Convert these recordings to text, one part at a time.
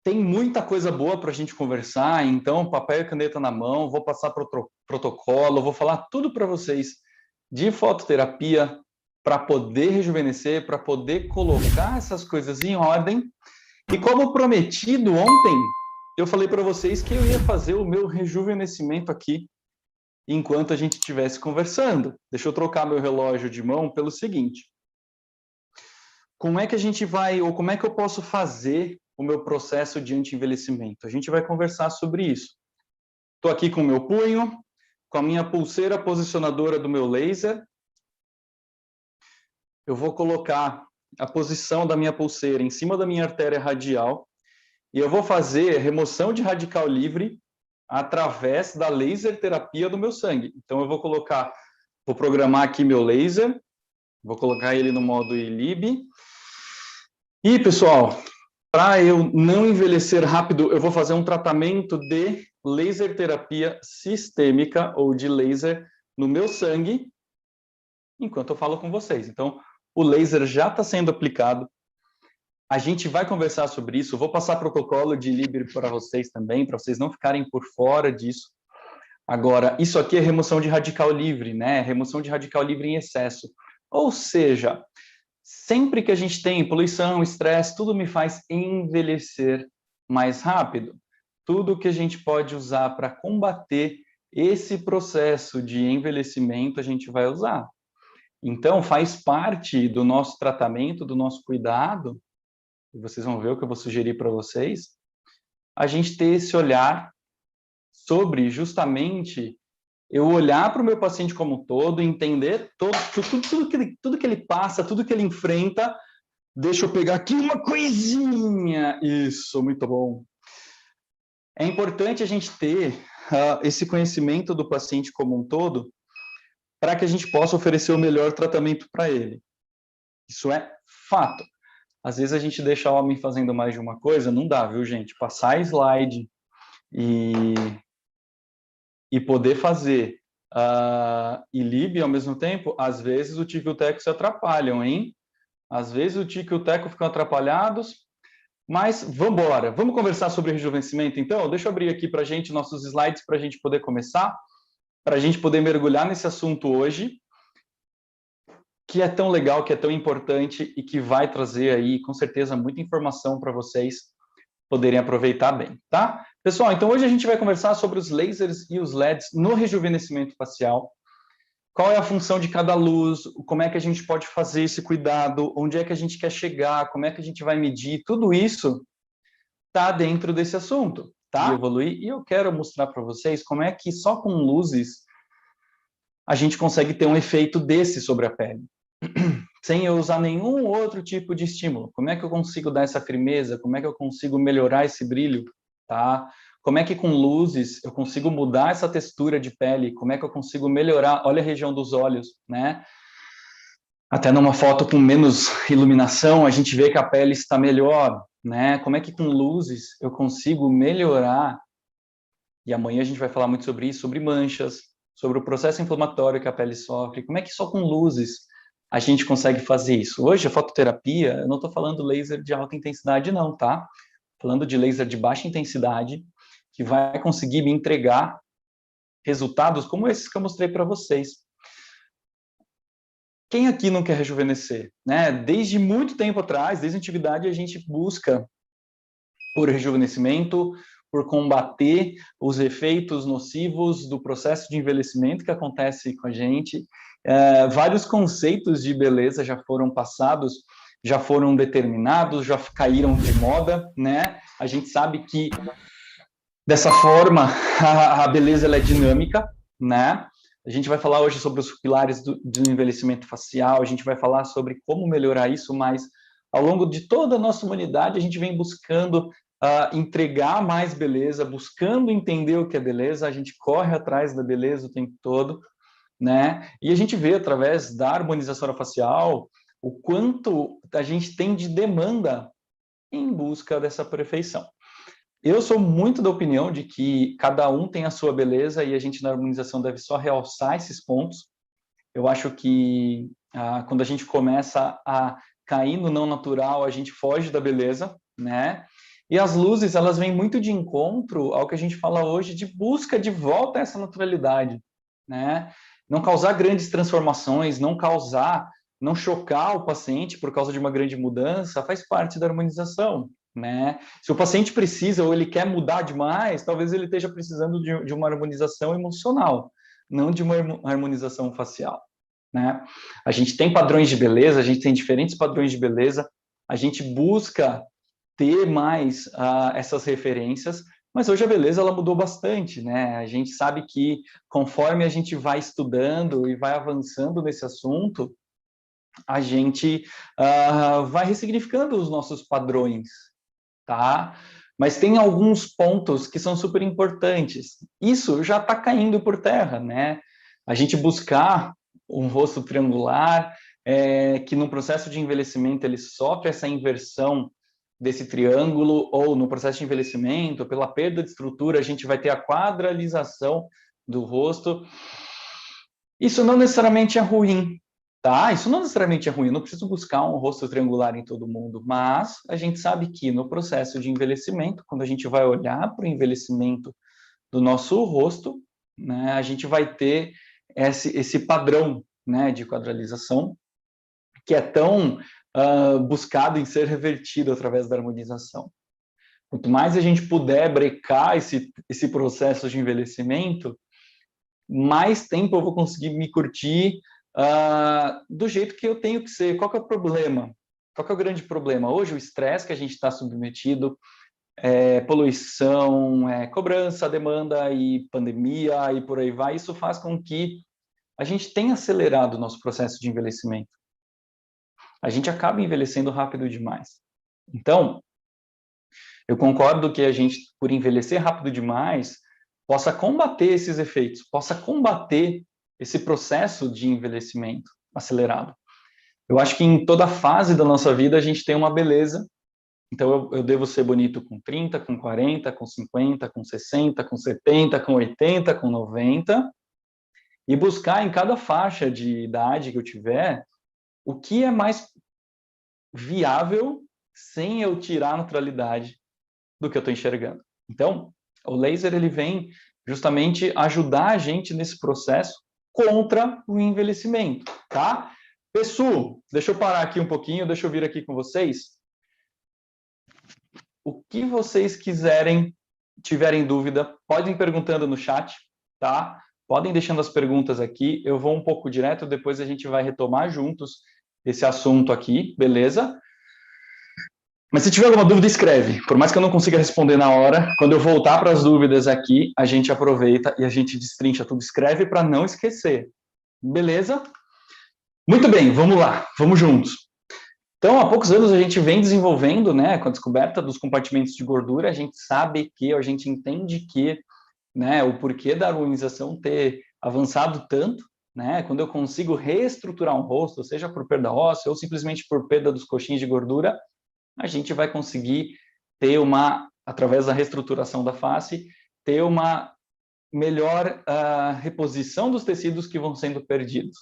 Tem muita coisa boa para a gente conversar, então papel e caneta na mão, vou passar para o protocolo, vou falar tudo para vocês de fototerapia para poder rejuvenescer, para poder colocar essas coisas em ordem. E como prometido ontem, eu falei para vocês que eu ia fazer o meu rejuvenescimento aqui enquanto a gente estivesse conversando. Deixa eu trocar meu relógio de mão pelo seguinte. Como é que a gente vai, ou como é que eu posso fazer o meu processo de anti-envelhecimento? A gente vai conversar sobre isso. Estou aqui com o meu punho, com a minha pulseira posicionadora do meu laser. Eu vou colocar a posição da minha pulseira em cima da minha artéria radial e eu vou fazer remoção de radical livre através da laser terapia do meu sangue. Então eu vou programar aqui meu laser, vou colocar ele no modo ILIB. E, pessoal, para eu não envelhecer rápido, eu vou fazer um tratamento de laser terapia sistêmica ou de laser no meu sangue, enquanto eu falo com vocês. Então, o laser já está sendo aplicado. A gente vai conversar sobre isso. Eu vou passar protocolo de Libre para vocês também, para vocês não ficarem por fora disso. Agora, isso aqui é remoção de radical livre, né? Remoção de radical livre em excesso. Ou seja, sempre que a gente tem poluição, estresse, tudo me faz envelhecer mais rápido. Tudo que a gente pode usar para combater esse processo de envelhecimento, a gente vai usar. Então, faz parte do nosso tratamento, do nosso cuidado, e vocês vão ver o que eu vou sugerir para vocês, a gente ter esse olhar sobre justamente eu olhar para o meu paciente como um todo, entender tudo que ele passa, tudo que ele enfrenta. Deixa eu pegar aqui uma coisinha. Isso, muito bom. É importante a gente ter esse conhecimento do paciente como um todo para que a gente possa oferecer o melhor tratamento para ele. Isso é fato. Às vezes a gente deixa o homem fazendo mais de uma coisa, não dá, viu, gente? Passar slide e poder fazer e lib ao mesmo tempo, às vezes o Tico e o Teco se atrapalham, hein? Às vezes o Tico e o Teco ficam atrapalhados, mas vamos embora. Vamos conversar sobre rejuvenescimento, então? Deixa eu abrir aqui para a gente nossos slides para a gente poder começar, para a gente poder mergulhar nesse assunto hoje, que é tão legal, que é tão importante e que vai trazer aí, com certeza, muita informação para vocês poderem aproveitar bem, tá? Pessoal, então hoje a gente vai conversar sobre os lasers e os LEDs no rejuvenescimento facial. Qual é a função de cada luz, como é que a gente pode fazer esse cuidado, onde é que a gente quer chegar, como é que a gente vai medir, tudo isso está dentro desse assunto, tá? E evoluir, e eu quero mostrar para vocês como é que só com luzes a gente consegue ter um efeito desse sobre a pele, sem eu usar nenhum outro tipo de estímulo. Como é que eu consigo dar essa firmeza? Como é que eu consigo melhorar esse brilho? Tá? Como é que com luzes eu consigo mudar essa textura de pele? Como é que eu consigo melhorar? Olha a região dos olhos, né? Até numa foto com menos iluminação, a gente vê que a pele está melhor, né? Como é que com luzes eu consigo melhorar? E amanhã a gente vai falar muito sobre isso, sobre manchas, sobre o processo inflamatório que a pele sofre. Como é que só com luzes a gente consegue fazer isso? Hoje, a fototerapia, eu não estou falando laser de alta intensidade, não, tá? Falando de laser de baixa intensidade, que vai conseguir me entregar resultados como esses que eu mostrei para vocês. Quem aqui não quer rejuvenescer? Né? Desde muito tempo atrás, desde a antiguidade, a gente busca por rejuvenescimento, por combater os efeitos nocivos do processo de envelhecimento que acontece com a gente. Vários conceitos de beleza já foram passados, já foram determinados, já caíram de moda, né? A gente sabe que, dessa forma, a beleza ela é dinâmica, né? A gente vai falar hoje sobre os pilares do envelhecimento facial, a gente vai falar sobre como melhorar isso, mas ao longo de toda a nossa humanidade, a gente vem buscando entregar mais beleza, buscando entender o que é beleza, a gente corre atrás da beleza o tempo todo, né? E a gente vê, através da harmonização facial, o quanto a gente tem de demanda em busca dessa perfeição. Eu sou muito da opinião de que cada um tem a sua beleza e a gente na harmonização deve só realçar esses pontos. Eu acho que quando a gente começa a cair no não natural, a gente foge da beleza, né? E as luzes, elas vêm muito de encontro ao que a gente fala hoje de busca de volta a essa naturalidade, né? Não causar grandes transformações, não chocar o paciente por causa de uma grande mudança, faz parte da harmonização, né? Se o paciente precisa ou ele quer mudar demais, talvez ele esteja precisando de uma harmonização emocional, não de uma harmonização facial, né? A gente tem padrões de beleza, a gente tem diferentes padrões de beleza, a gente busca ter mais essas referências, mas hoje a beleza ela mudou bastante, né? A gente sabe que conforme a gente vai estudando e vai avançando nesse assunto, a gente vai ressignificando os nossos padrões, tá? Mas tem alguns pontos que são super importantes. Isso já está caindo por terra, né? A gente buscar um rosto triangular, que no processo de envelhecimento ele sofre essa inversão desse triângulo, ou no processo de envelhecimento, pela perda de estrutura, a gente vai ter a quadralização do rosto. Isso não necessariamente é ruim, tá? Isso não necessariamente é ruim, eu não preciso buscar um rosto triangular em todo mundo, mas a gente sabe que no processo de envelhecimento, quando a gente vai olhar para o envelhecimento do nosso rosto, né, a gente vai ter esse padrão, né, de quadralização, que é tão buscado em ser revertido através da harmonização. Quanto mais a gente puder brecar esse processo de envelhecimento, mais tempo eu vou conseguir me curtir do jeito que eu tenho que ser. Qual que é o problema? Qual que é o grande problema? Hoje, o estresse que a gente está submetido, poluição, cobrança, demanda e pandemia e por aí vai, isso faz com que a gente tenha acelerado o nosso processo de envelhecimento. A gente acaba envelhecendo rápido demais. Então, eu concordo que a gente, por envelhecer rápido demais, possa combater esses efeitos, possa combater esse processo de envelhecimento acelerado. Eu acho que em toda fase da nossa vida a gente tem uma beleza, então eu devo ser bonito com 30, com 40, com 50, com 60, com 70, com 80, com 90, e buscar em cada faixa de idade que eu tiver, o que é mais viável sem eu tirar a naturalidade do que eu estou enxergando. Então, o laser ele vem justamente ajudar a gente nesse processo contra o envelhecimento, tá? Pessoal, deixa eu parar aqui um pouquinho, deixa eu vir aqui com vocês. O que vocês tiverem dúvida, podem perguntando no chat, tá? Podem deixando as perguntas aqui, eu vou um pouco direto, depois a gente vai retomar juntos esse assunto aqui, beleza? Mas se tiver alguma dúvida, escreve. Por mais que eu não consiga responder na hora, quando eu voltar para as dúvidas aqui, a gente aproveita e a gente destrincha tudo. Escreve para não esquecer. Beleza? Muito bem, vamos lá, vamos juntos. Então, há poucos anos a gente vem desenvolvendo, né, com a descoberta dos compartimentos de gordura, a gente sabe que, a gente entende que, né, o porquê da harmonização ter avançado tanto, né, quando eu consigo reestruturar um rosto, seja por perda óssea ou simplesmente por perda dos coxins de gordura, a gente vai conseguir ter através da reestruturação da face, ter uma melhor reposição dos tecidos que vão sendo perdidos.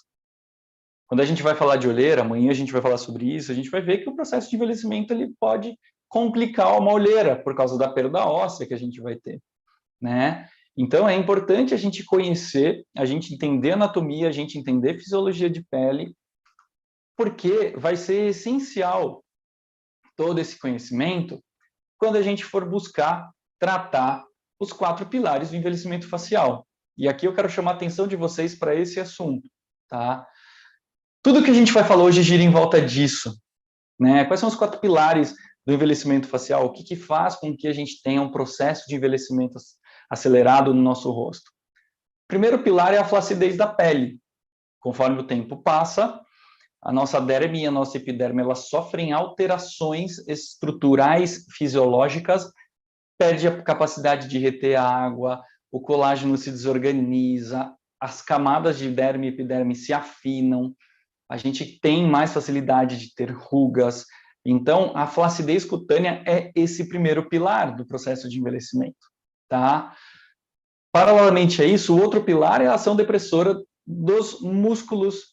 Quando a gente vai falar de olheira, amanhã a gente vai falar sobre isso, a gente vai ver que o processo de envelhecimento ele pode complicar uma olheira por causa da perda óssea que a gente vai ter, né? Então, é importante a gente conhecer, a gente entender anatomia, a gente entender fisiologia de pele, porque vai ser essencial todo esse conhecimento quando a gente for buscar tratar os 4 pilares do envelhecimento facial. E aqui eu quero chamar a atenção de vocês para esse assunto, tá? Tudo que a gente vai falar hoje gira em volta disso, né? Quais são os 4 pilares do envelhecimento facial? O que faz com que a gente tenha um processo de envelhecimento acelerado no nosso rosto? O primeiro pilar é a flacidez da pele. Conforme o tempo passa, a nossa derme e a nossa epiderme elas sofrem alterações estruturais fisiológicas, perde a capacidade de reter a água, o colágeno se desorganiza, as camadas de derme e epiderme se afinam, a gente tem mais facilidade de ter rugas. Então, a flacidez cutânea é esse primeiro pilar do processo de envelhecimento, tá? Paralelamente a isso, o outro pilar é a ação depressora dos músculos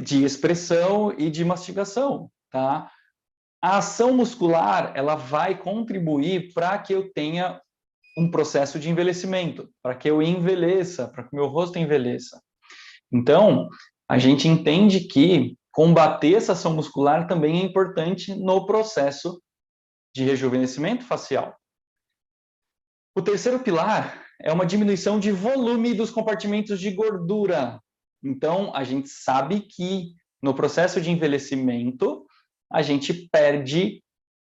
de expressão e de mastigação, tá? A ação muscular, ela vai contribuir para que eu tenha um processo de envelhecimento, para que eu envelheça, para que o meu rosto envelheça. Então, a gente entende que combater essa ação muscular também é importante no processo de rejuvenescimento facial. O terceiro pilar é uma diminuição de volume dos compartimentos de gordura. Então, a gente sabe que no processo de envelhecimento, a gente perde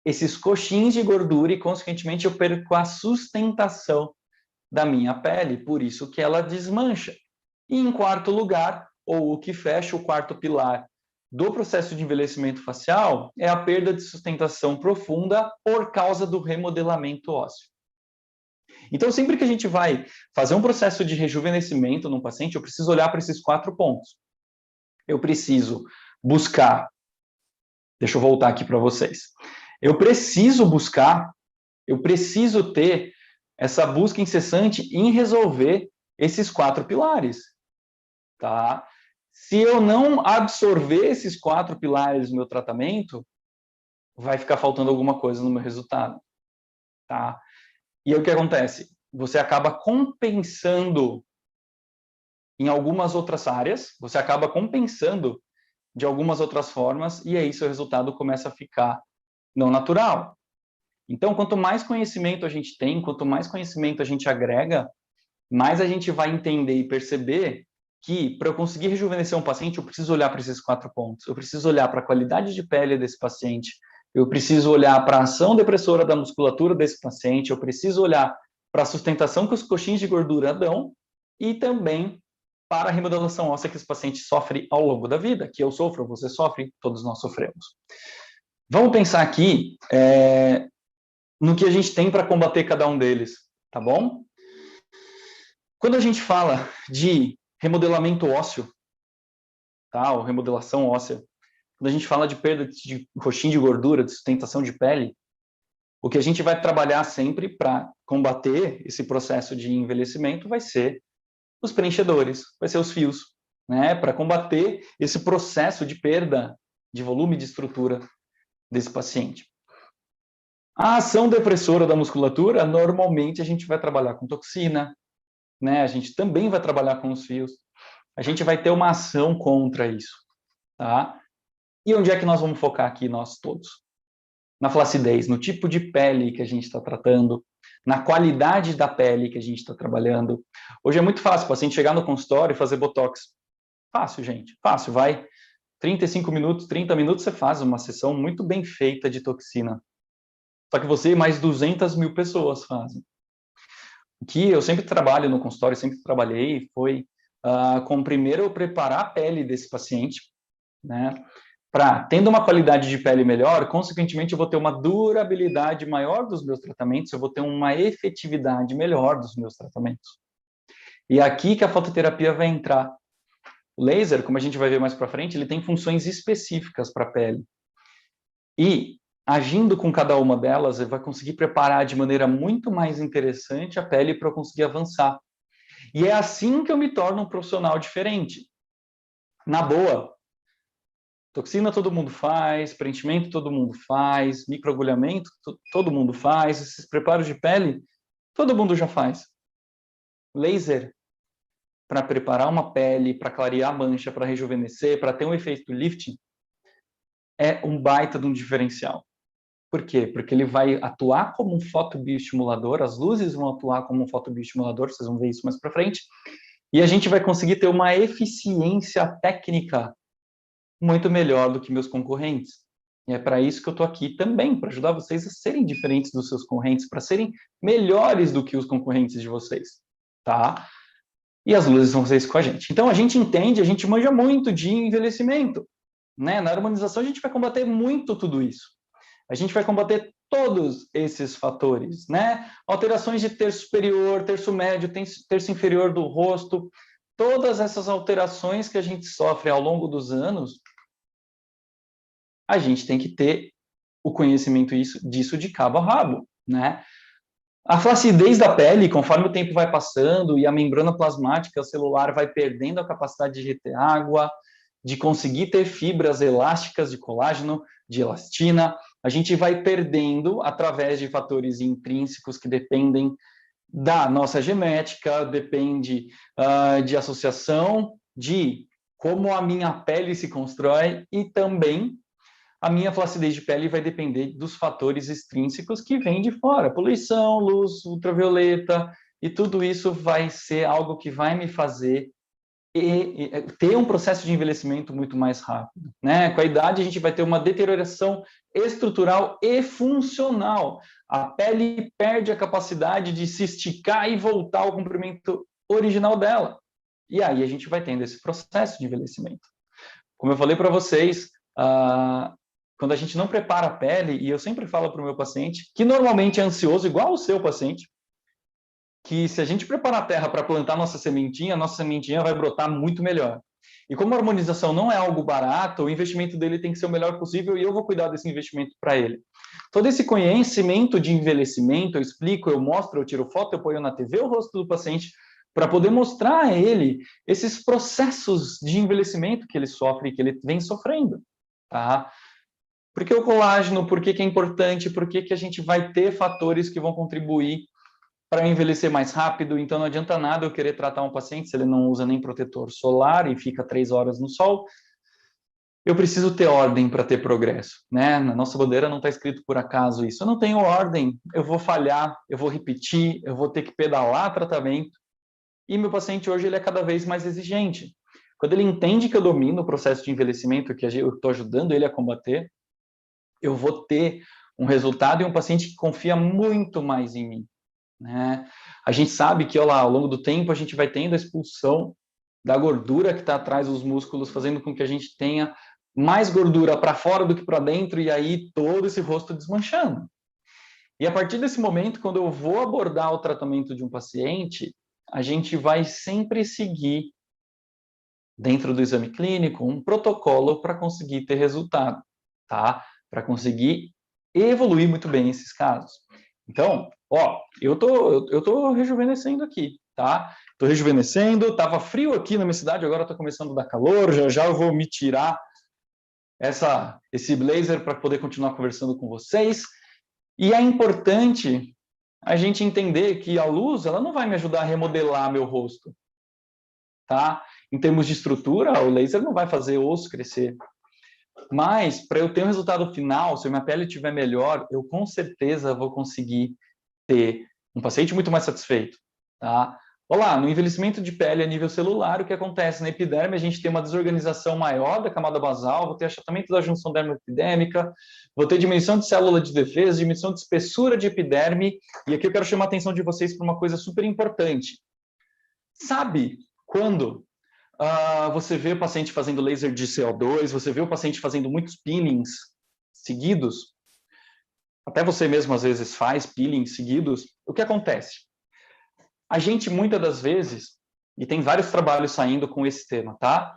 esses coxins de gordura e, consequentemente, eu perco a sustentação da minha pele, por isso que ela desmancha. E, em quarto lugar, ou o que fecha o quarto pilar do processo de envelhecimento facial, é a perda de sustentação profunda por causa do remodelamento ósseo. Então, sempre que a gente vai fazer um processo de rejuvenescimento num paciente, eu preciso olhar para esses 4 pontos. Eu preciso buscar... Deixa eu voltar aqui para vocês. Eu preciso ter essa busca incessante em resolver esses 4 pilares, tá? Se eu não absorver esses 4 pilares do meu tratamento, vai ficar faltando alguma coisa no meu resultado, tá? E aí o que acontece? Você acaba compensando em algumas outras áreas, você acaba compensando de algumas outras formas, e aí seu resultado começa a ficar não natural. Então, quanto mais conhecimento a gente tem, quanto mais conhecimento a gente agrega, mais a gente vai entender e perceber que, para eu conseguir rejuvenescer um paciente, eu preciso olhar para esses 4 pontos. Eu preciso olhar para a qualidade de pele desse paciente, eu preciso olhar para a ação depressora da musculatura desse paciente, eu preciso olhar para a sustentação que os coxins de gordura dão e também para a remodelação óssea que esse paciente sofre ao longo da vida, que eu sofro, você sofre, todos nós sofremos. Vamos pensar aqui no que a gente tem para combater cada um deles, tá bom? Quando a gente fala de remodelamento ósseo, tá? Ou remodelação óssea, quando a gente fala de perda de coxinha de gordura, de sustentação de pele, o que a gente vai trabalhar sempre para combater esse processo de envelhecimento vai ser os preenchedores, vai ser os fios, né? Para combater esse processo de perda de volume de estrutura desse paciente. A ação depressora da musculatura, normalmente a gente vai trabalhar com toxina, né? A gente também vai trabalhar com os fios. A gente vai ter uma ação contra isso, tá? E onde é que nós vamos focar aqui, nós todos? Na flacidez, no tipo de pele que a gente está tratando, na qualidade da pele que a gente está trabalhando. Hoje é muito fácil o paciente chegar no consultório e fazer botox. Fácil, gente, fácil, vai. 35 minutos, 30 minutos, você faz uma sessão muito bem feita de toxina. Só que você e mais 200 mil pessoas fazem. O que eu sempre trabalho no consultório, sempre trabalhei, foi com primeiro eu preparar a pele desse paciente, né? Tendo uma qualidade de pele melhor, consequentemente eu vou ter uma durabilidade maior dos meus tratamentos, eu vou ter uma efetividade melhor dos meus tratamentos. E aqui que a fototerapia vai entrar. O laser, como a gente vai ver mais para frente, ele tem funções específicas para a pele. E, agindo com cada uma delas, ele vai conseguir preparar de maneira muito mais interessante a pele para eu conseguir avançar. E é assim que eu me torno um profissional diferente. Na boa, toxina todo mundo faz, preenchimento todo mundo faz, microagulhamento todo mundo faz, esses preparos de pele, todo mundo já faz. Laser, para preparar uma pele, para clarear a mancha, para rejuvenescer, para ter um efeito lifting, é um baita de um diferencial. Por quê? Porque ele vai atuar como um fotobioestimulador, as luzes vão atuar como um fotobioestimulador, vocês vão ver isso mais para frente, e a gente vai conseguir ter uma eficiência técnica muito melhor do que meus concorrentes. E é para isso que eu estou aqui também, para ajudar vocês a serem diferentes dos seus concorrentes, para serem melhores do que os concorrentes de vocês, tá? E as luzes vão ser isso com a gente. Então, a gente entende, a gente manja muito de envelhecimento, né? Na harmonização, a gente vai combater muito tudo isso. A gente vai combater todos esses fatores, né? Alterações de terço superior, terço médio, terço inferior do rosto, todas essas alterações que a gente sofre ao longo dos anos, a gente tem que ter o conhecimento disso de cabo a rabo, né? A flacidez da pele, conforme o tempo vai passando e a membrana plasmática celular vai perdendo a capacidade de reter água, de conseguir ter fibras elásticas de colágeno, de elastina, a gente vai perdendo através de fatores intrínsecos que dependem da nossa genética, depende de associação, de como a minha pele se constrói e também a minha flacidez de pele vai depender dos fatores extrínsecos que vêm de fora, poluição, luz ultravioleta, e tudo isso vai ser algo que vai me fazer ter um processo de envelhecimento muito mais rápido, né? Com a idade, a gente vai ter uma deterioração estrutural e funcional. A pele perde a capacidade de se esticar e voltar ao comprimento original dela. E aí a gente vai tendo esse processo de envelhecimento. Como eu falei para vocês, quando a gente não prepara a pele, e eu sempre falo para o meu paciente, que normalmente é ansioso, igual o seu paciente, que se a gente preparar a terra para plantar nossa sementinha vai brotar muito melhor. E como a harmonização não é algo barato, o investimento dele tem que ser o melhor possível e eu vou cuidar desse investimento para ele. Todo esse conhecimento de envelhecimento, eu explico, eu mostro, eu tiro foto, eu ponho na TV o rosto do paciente para poder mostrar a ele esses processos de envelhecimento que ele sofre, que ele vem sofrendo. Tá? Por que o colágeno? Por que é importante? Por que a gente vai ter fatores que vão contribuir para envelhecer mais rápido? Então não adianta nada eu querer tratar um paciente se ele não usa nem protetor solar e fica 3 horas no sol. Eu preciso ter ordem para ter progresso, né? Na nossa bandeira não está escrito por acaso isso. Eu não tenho ordem, eu vou falhar, eu vou repetir, eu vou ter que pedalar tratamento. E meu paciente hoje ele é cada vez mais exigente. Quando ele entende que eu domino o processo de envelhecimento, que eu estou ajudando ele a combater, eu vou ter um resultado e um paciente que confia muito mais em mim. Né? A gente sabe que ao longo do tempo a gente vai tendo a expulsão da gordura que está atrás dos músculos, fazendo com que a gente tenha mais gordura para fora do que para dentro, e aí todo esse rosto desmanchando. E a partir desse momento, quando eu vou abordar o tratamento de um paciente, a gente vai sempre seguir, dentro do exame clínico, um protocolo para conseguir ter resultado, tá? Para conseguir evoluir muito bem esses casos. Então, eu tô rejuvenescendo aqui, tá? Tô rejuvenescendo, tava frio aqui na minha cidade, agora tá começando a dar calor, já eu vou me tirar esse blazer para poder continuar conversando com vocês. E é importante a gente entender que a luz, ela não vai me ajudar a remodelar meu rosto, tá? Em termos de estrutura, o laser não vai fazer osso crescer. Mas, para eu ter um resultado final, se a minha pele estiver melhor, eu com certeza vou conseguir ter um paciente muito mais satisfeito, tá? Olá, no envelhecimento de pele a nível celular, o que acontece? Na epiderme, a gente tem uma desorganização maior da camada basal, vou ter achatamento da junção dermoepidêmica, vou ter diminuição de célula de defesa, diminuição de espessura de epiderme, e aqui eu quero chamar a atenção de vocês para uma coisa super importante. Sabe quando você vê o paciente fazendo laser de CO2, você vê o paciente fazendo muitos peelings seguidos, até você mesmo às vezes faz peelings seguidos, o que acontece? A gente muitas das vezes, e tem vários trabalhos saindo com esse tema, tá?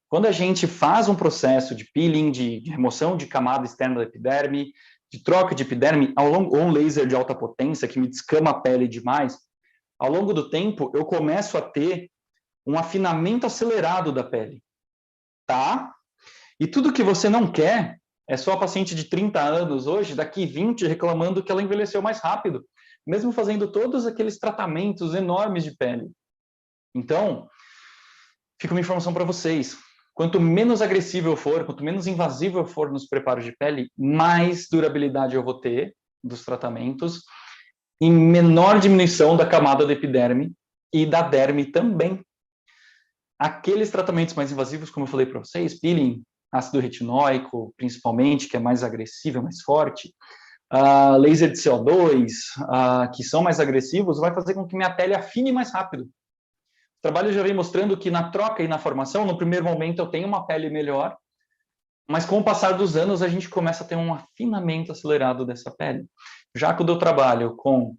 Quando a gente faz um processo de peeling, de remoção de camada externa da epiderme, de troca de epiderme, ou um laser de alta potência que me descama a pele demais, ao longo do tempo eu começo a ter um afinamento acelerado da pele, tá? E tudo que você não quer é só a paciente de 30 anos hoje, daqui 20, reclamando que ela envelheceu mais rápido, mesmo fazendo todos aqueles tratamentos enormes de pele. Então, fica uma informação para vocês. Quanto menos agressivo eu for, quanto menos invasivo eu for nos preparos de pele, mais durabilidade eu vou ter dos tratamentos e menor diminuição da camada da epiderme e da derme também. Aqueles tratamentos mais invasivos, como eu falei para vocês, peeling, ácido retinóico, principalmente, que é mais agressivo, mais forte, laser de CO2, que são mais agressivos, vai fazer com que minha pele afine mais rápido. O trabalho já vem mostrando que na troca e na formação, no primeiro momento eu tenho uma pele melhor, mas com o passar dos anos a gente começa a ter um afinamento acelerado dessa pele. Já quando eu trabalho com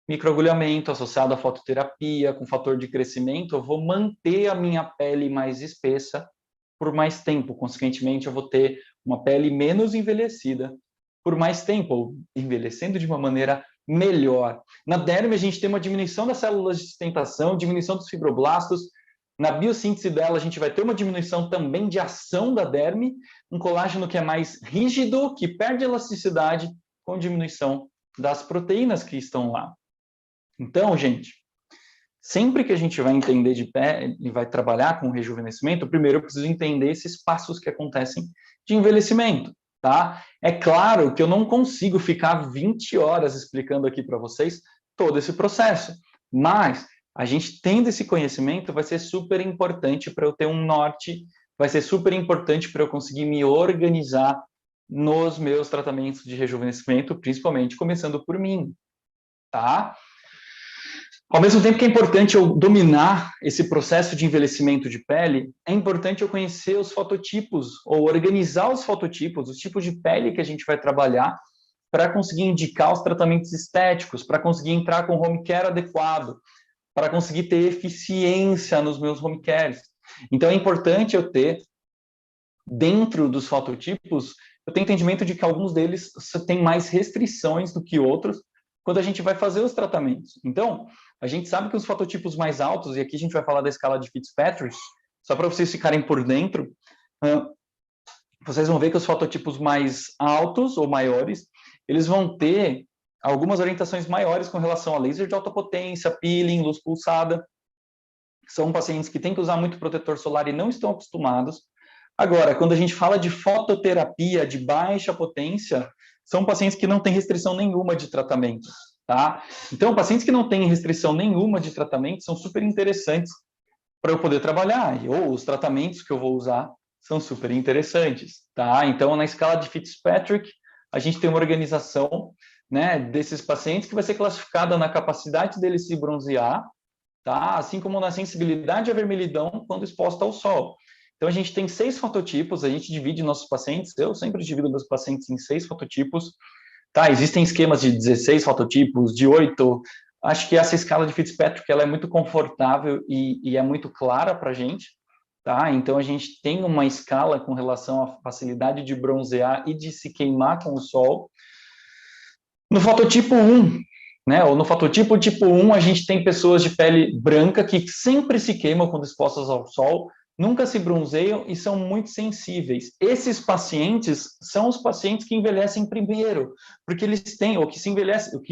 microagulhamento associado à fototerapia, com fator de crescimento, eu vou manter a minha pele mais espessa por mais tempo. Consequentemente, eu vou ter uma pele menos envelhecida por mais tempo, envelhecendo de uma maneira melhor. Na derme, a gente tem uma diminuição das células de sustentação, diminuição dos fibroblastos, Na biossíntese dela, a gente vai ter uma diminuição também de ação da derme, um colágeno que é mais rígido, que perde elasticidade, com diminuição das proteínas que estão lá. Então, gente, sempre que a gente vai entender de pele e vai trabalhar com rejuvenescimento, primeiro eu preciso entender esses passos que acontecem de envelhecimento, tá? É claro que eu não consigo ficar 20 horas explicando aqui para vocês todo esse processo, mas a gente tendo esse conhecimento vai ser super importante para eu ter um norte, vai ser super importante para eu conseguir me organizar nos meus tratamentos de rejuvenescimento, principalmente começando por mim, tá? Ao mesmo tempo que é importante eu dominar esse processo de envelhecimento de pele, é importante eu conhecer os fototipos, ou organizar os fototipos, os tipos de pele que a gente vai trabalhar, para conseguir indicar os tratamentos estéticos, para conseguir entrar com home care adequado, para conseguir ter eficiência nos meus home cares. Então, é importante eu ter, dentro dos fototipos, eu tenho entendimento de que alguns deles têm mais restrições do que outros, quando a gente vai fazer os tratamentos. Então, a gente sabe que os fototipos mais altos, e aqui a gente vai falar da escala de Fitzpatrick, só para vocês ficarem por dentro, vocês vão ver que os fototipos mais altos ou maiores, eles vão ter algumas orientações maiores com relação a laser de alta potência, peeling, luz pulsada. São pacientes que têm que usar muito protetor solar e não estão acostumados. Agora, quando a gente fala de fototerapia de baixa potência, são pacientes que não têm restrição nenhuma de tratamento, tá? Então, pacientes que não têm restrição nenhuma de tratamento são super interessantes para eu poder trabalhar, ou os tratamentos que eu vou usar são super interessantes, tá? Então, na escala de Fitzpatrick, a gente tem uma organização, né, desses pacientes que vai ser classificada na capacidade deles se bronzear, tá? Assim como na sensibilidade à vermelhidão quando exposta ao sol. Então, a gente tem 6 fototipos, a gente divide nossos pacientes, eu sempre divido meus pacientes em 6 fototipos, tá? Existem esquemas de 16 fototipos, de 8, acho que essa escala de Fitzpatrick ela é muito confortável e é muito clara para a gente, tá? Então, a gente tem uma escala com relação à facilidade de bronzear e de se queimar com o sol. No fototipo 1, né, ou no fototipo tipo 1, a gente tem pessoas de pele branca que sempre se queimam quando expostas ao sol, nunca se bronzeiam e são muito sensíveis. Esses pacientes são os pacientes que envelhecem primeiro, porque eles têm, ou que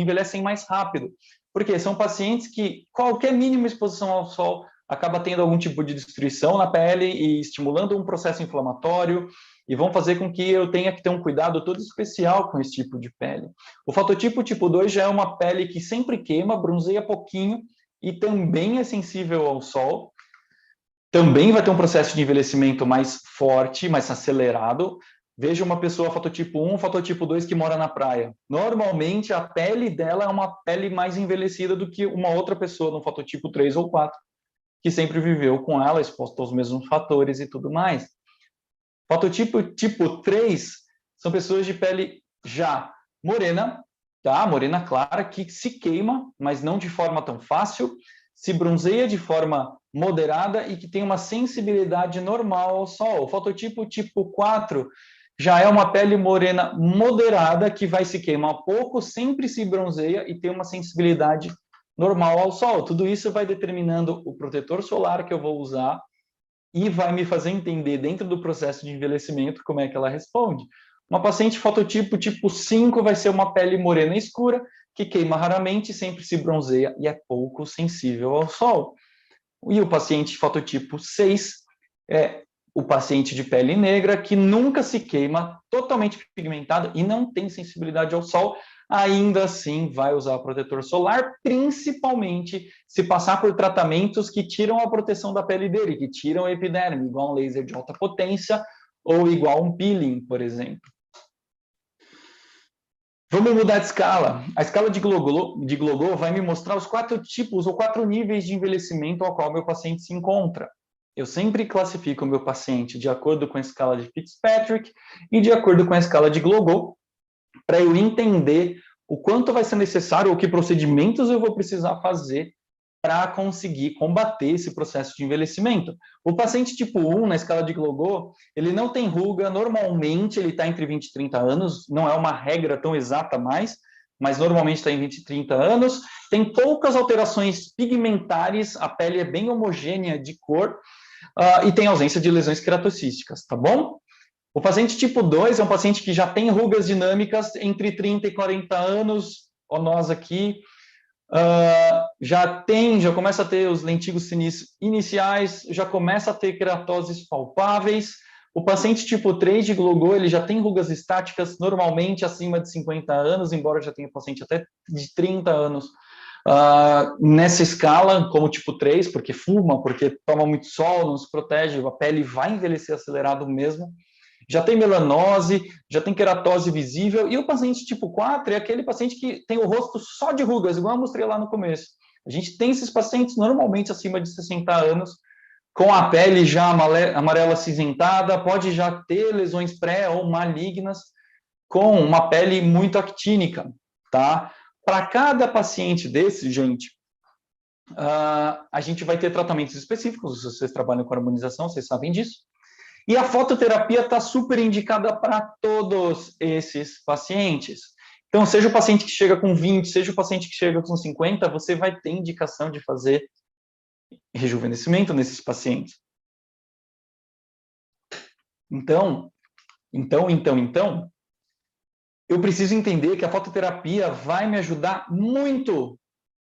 envelhecem mais rápido. Porque são pacientes que qualquer mínima exposição ao sol acaba tendo algum tipo de destruição na pele e estimulando um processo inflamatório, e vão fazer com que eu tenha que ter um cuidado todo especial com esse tipo de pele. O fototipo tipo 2 já é uma pele que sempre queima, bronzeia pouquinho e também é sensível ao sol. Também vai ter um processo de envelhecimento mais forte, mais acelerado. Veja uma pessoa fototipo 1, fototipo 2 que mora na praia. Normalmente a pele dela é uma pele mais envelhecida do que uma outra pessoa no fototipo 3 ou 4, que sempre viveu com ela, exposta aos mesmos fatores e tudo mais. Fototipo tipo 3 são pessoas de pele já morena, tá? Morena clara, que se queima, mas não de forma tão fácil, se bronzeia de forma moderada e que tem uma sensibilidade normal ao sol. O fototipo tipo 4 já é uma pele morena moderada, que vai se queimar pouco, sempre se bronzeia e tem uma sensibilidade normal ao sol. Tudo isso vai determinando o protetor solar que eu vou usar, e vai me fazer entender, dentro do processo de envelhecimento, como é que ela responde. Uma paciente fototipo tipo 5 vai ser uma pele morena escura, que queima raramente, sempre se bronzeia e é pouco sensível ao sol. E o paciente fototipo 6 é o paciente de pele negra, que nunca se queima, totalmente pigmentado e não tem sensibilidade ao sol, ainda assim vai usar protetor solar, principalmente se passar por tratamentos que tiram a proteção da pele dele, que tiram a epiderme, igual um laser de alta potência ou igual um peeling, por exemplo. Vamos mudar de escala. A escala de Glogau vai me mostrar os 4 tipos ou 4 níveis de envelhecimento ao qual meu paciente se encontra. Eu sempre classifico o meu paciente de acordo com a escala de Fitzpatrick e de acordo com a escala de Glogau, para eu entender o quanto vai ser necessário ou que procedimentos eu vou precisar fazer para conseguir combater esse processo de envelhecimento. O paciente tipo 1, na escala de Glogau, ele não tem ruga, normalmente ele está entre 20 e 30 anos, não é uma regra tão exata mais, mas normalmente está em 20 e 30 anos, tem poucas alterações pigmentares, a pele é bem homogênea de cor, e tem ausência de lesões queratocísticas, tá bom? O paciente tipo 2 é um paciente que já tem rugas dinâmicas entre 30 e 40 anos, ó, nós aqui, já começa a ter os lentigos sinis iniciais, já começa a ter queratoses palpáveis. O paciente tipo 3 de Glogô, ele já tem rugas estáticas normalmente acima de 50 anos, embora já tenha paciente até de 30 anos nessa escala, como tipo 3, porque fuma, porque toma muito sol, não se protege, a pele vai envelhecer acelerado mesmo. Já tem melanose, já tem queratose visível, e o paciente tipo 4 é aquele paciente que tem o rosto só de rugas, igual eu mostrei lá no começo. A gente tem esses pacientes normalmente acima de 60 anos, com a pele já amarela acinzentada, pode já ter lesões pré ou malignas, com uma pele muito actínica, tá? Para cada paciente desse, gente, a gente vai ter tratamentos específicos, se vocês trabalham com harmonização, vocês sabem disso. E a fototerapia está super indicada para todos esses pacientes. Então, seja o paciente que chega com 20, seja o paciente que chega com 50, você vai ter indicação de fazer rejuvenescimento nesses pacientes. Então, eu preciso entender que a fototerapia vai me ajudar muito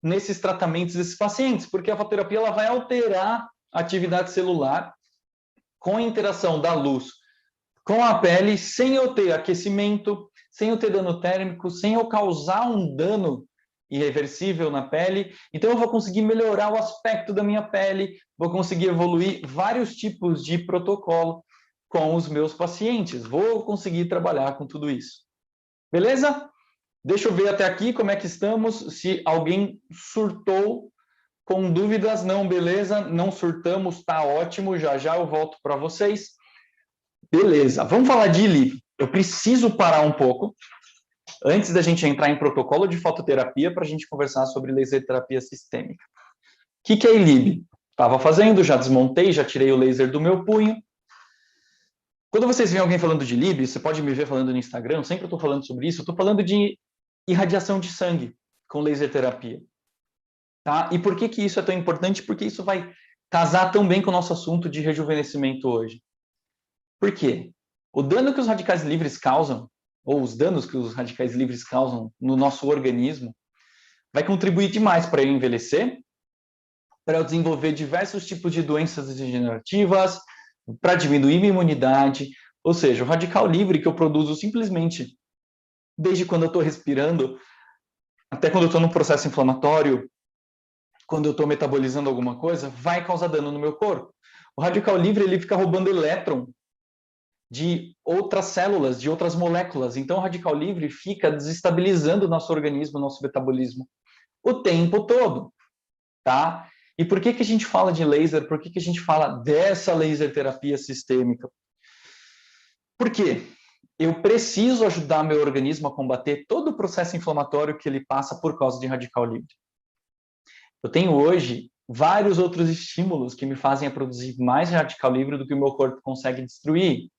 nesses tratamentos desses pacientes, porque a fototerapia ela vai alterar a atividade celular com a interação da luz com a pele, sem eu ter aquecimento, sem eu ter dano térmico, sem eu causar um dano irreversível na pele. Então, eu vou conseguir melhorar o aspecto da minha pele, vou conseguir evoluir vários tipos de protocolo com os meus pacientes. Vou conseguir trabalhar com tudo isso. Beleza? Deixa eu ver até aqui como é que estamos. Se alguém surtou com dúvidas, não, beleza, não surtamos, tá ótimo. Já já eu volto para vocês. Beleza, vamos falar de ILIB. Eu preciso parar um pouco antes da gente entrar em protocolo de fototerapia para a gente conversar sobre laser terapia sistêmica. O que é ILIB? Estava fazendo, já desmontei, já tirei o laser do meu punho. Quando vocês veem alguém falando de ILIB, você pode me ver falando no Instagram, sempre estou falando sobre isso, eu estou falando de irradiação de sangue com laser terapia. Tá? E por que isso é tão importante? Porque isso vai casar tão bem com o nosso assunto de rejuvenescimento hoje. Por quê? O dano que os radicais livres causam, ou os danos que os radicais livres causam no nosso organismo, vai contribuir demais para eu envelhecer, para eu desenvolver diversos tipos de doenças degenerativas, para diminuir minha imunidade. Ou seja, o radical livre que eu produzo simplesmente desde quando eu estou respirando, até quando eu estou num processo inflamatório, quando eu estou metabolizando alguma coisa, vai causar dano no meu corpo. O radical livre ele fica roubando elétron de outras células, de outras moléculas. Então, o radical livre fica desestabilizando o nosso organismo, o nosso metabolismo, o tempo todo, tá? E por que a gente fala de laser? Por que a gente fala dessa laser terapia sistêmica? Por quê? Eu preciso ajudar meu organismo a combater todo o processo inflamatório que ele passa por causa de radical livre. Eu tenho hoje vários outros estímulos que me fazem a produzir mais radical livre do que o meu corpo consegue destruir.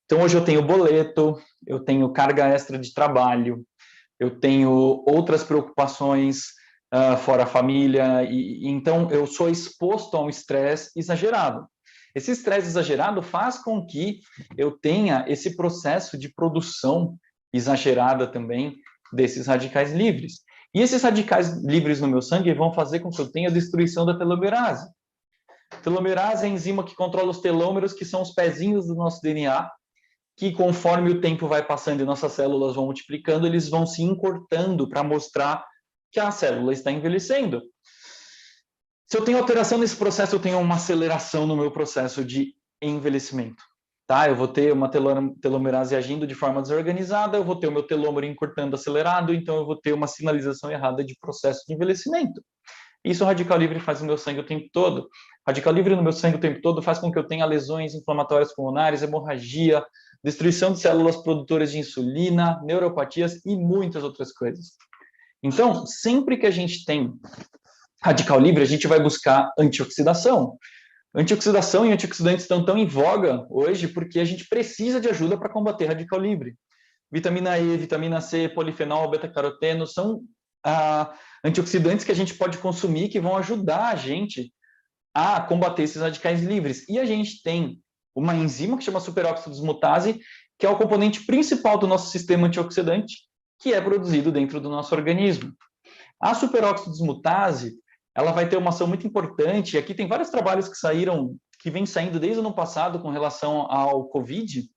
Então, hoje eu tenho boleto, eu tenho carga extra de trabalho, eu tenho outras preocupações fora a família, e então eu sou exposto a um estresse exagerado. Esse estresse exagerado faz com que eu tenha esse processo de produção exagerada também desses radicais livres. E esses radicais livres no meu sangue vão fazer com que eu tenha destruição da telomerase. A telomerase é a enzima que controla os telômeros, que são os pezinhos do nosso DNA, que conforme o tempo vai passando e nossas células vão multiplicando, eles vão se encurtando para mostrar que a célula está envelhecendo. Se eu tenho alteração nesse processo, eu tenho uma aceleração no meu processo de envelhecimento. Tá? Eu vou ter uma telomerase agindo de forma desorganizada, eu vou ter o meu telômero encurtando acelerado, então eu vou ter uma sinalização errada de processo de envelhecimento. Isso o radical livre faz no meu sangue o tempo todo. Radical livre no meu sangue o tempo todo faz com que eu tenha lesões inflamatórias pulmonares, hemorragia, destruição de células produtoras de insulina, neuropatias e muitas outras coisas. Então, sempre que a gente tem radical livre, a gente vai buscar antioxidação. Antioxidação e antioxidantes estão tão em voga hoje porque a gente precisa de ajuda para combater radical livre. Vitamina E, vitamina C, polifenol, beta-caroteno, são antioxidantes que a gente pode consumir que vão ajudar a gente a combater esses radicais livres. E a gente tem uma enzima que chama superóxido desmutase, que é o componente principal do nosso sistema antioxidante, que é produzido dentro do nosso organismo. A superóxido desmutase, ela vai ter uma ação muito importante, e aqui tem vários trabalhos que vêm saindo desde o ano passado com relação ao COVID,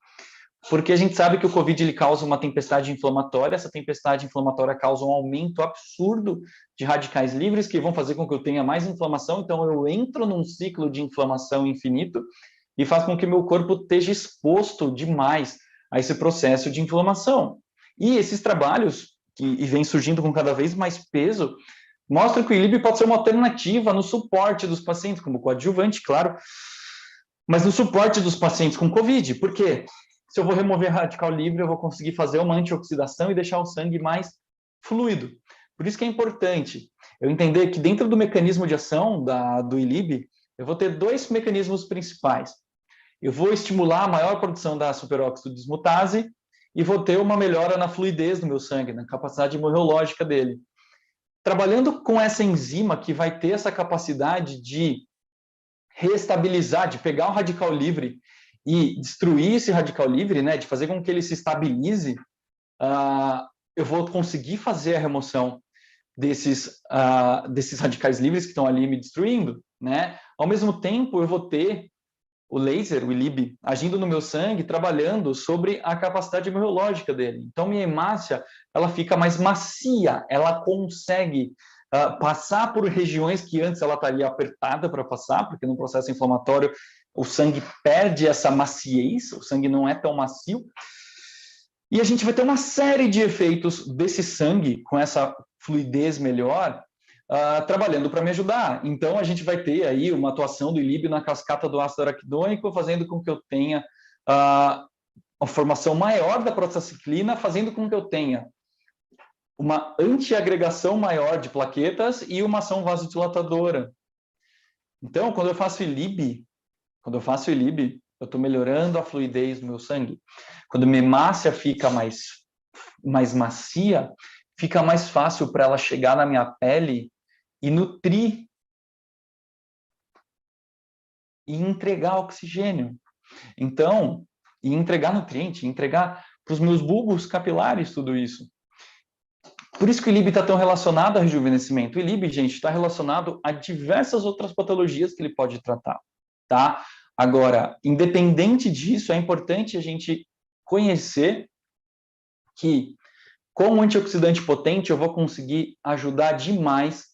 porque a gente sabe que o COVID ele causa uma tempestade inflamatória, essa tempestade inflamatória causa um aumento absurdo de radicais livres, que vão fazer com que eu tenha mais inflamação, então eu entro num ciclo de inflamação infinito, e faz com que meu corpo esteja exposto demais a esse processo de inflamação. E esses trabalhos, que vêm surgindo com cada vez mais peso, mostram que o ILIB pode ser uma alternativa no suporte dos pacientes, como coadjuvante, claro, mas no suporte dos pacientes com COVID. Por quê? Se eu vou remover radical livre, eu vou conseguir fazer uma antioxidação e deixar o sangue mais fluido. Por isso que é importante eu entender que dentro do mecanismo de ação do ILIB, eu vou ter dois mecanismos principais. Eu vou estimular a maior produção da superóxido desmutase e vou ter uma melhora na fluidez do meu sangue, na capacidade imunologica dele. Trabalhando com essa enzima que vai ter essa capacidade de reestabilizar, de pegar o radical livre e destruir esse radical livre, né, de fazer com que ele se estabilize, eu vou conseguir fazer a remoção desses radicais livres que estão ali me destruindo, né? Ao mesmo tempo, eu vou ter o laser, o ILIB, agindo no meu sangue, trabalhando sobre a capacidade imunológica dele. Então, minha hemácia, ela fica mais macia, ela consegue passar por regiões que antes ela estaria apertada para passar, porque no processo inflamatório o sangue perde essa maciez, o sangue não é tão macio, e a gente vai ter uma série de efeitos desse sangue, com essa fluidez melhor, trabalhando para me ajudar. Então, a gente vai ter aí uma atuação do ILIB na cascata do ácido araquidônico, fazendo com que eu tenha uma formação maior da prostaciclina, fazendo com que eu tenha uma antiagregação maior de plaquetas e uma ação vasodilatadora. Então, quando eu faço ILIB, eu estou melhorando a fluidez do meu sangue. Quando minha hemácia fica mais macia, fica mais fácil para ela chegar na minha pele e nutrir e entregar oxigênio. Então, e entregar nutriente, entregar para os meus bulbos capilares tudo isso. Por isso que o ILIB está tão relacionado ao rejuvenescimento. O ILIB, gente, está relacionado a diversas outras patologias que ele pode tratar, tá? Agora, independente disso, é importante a gente conhecer que, com um antioxidante potente, eu vou conseguir ajudar demais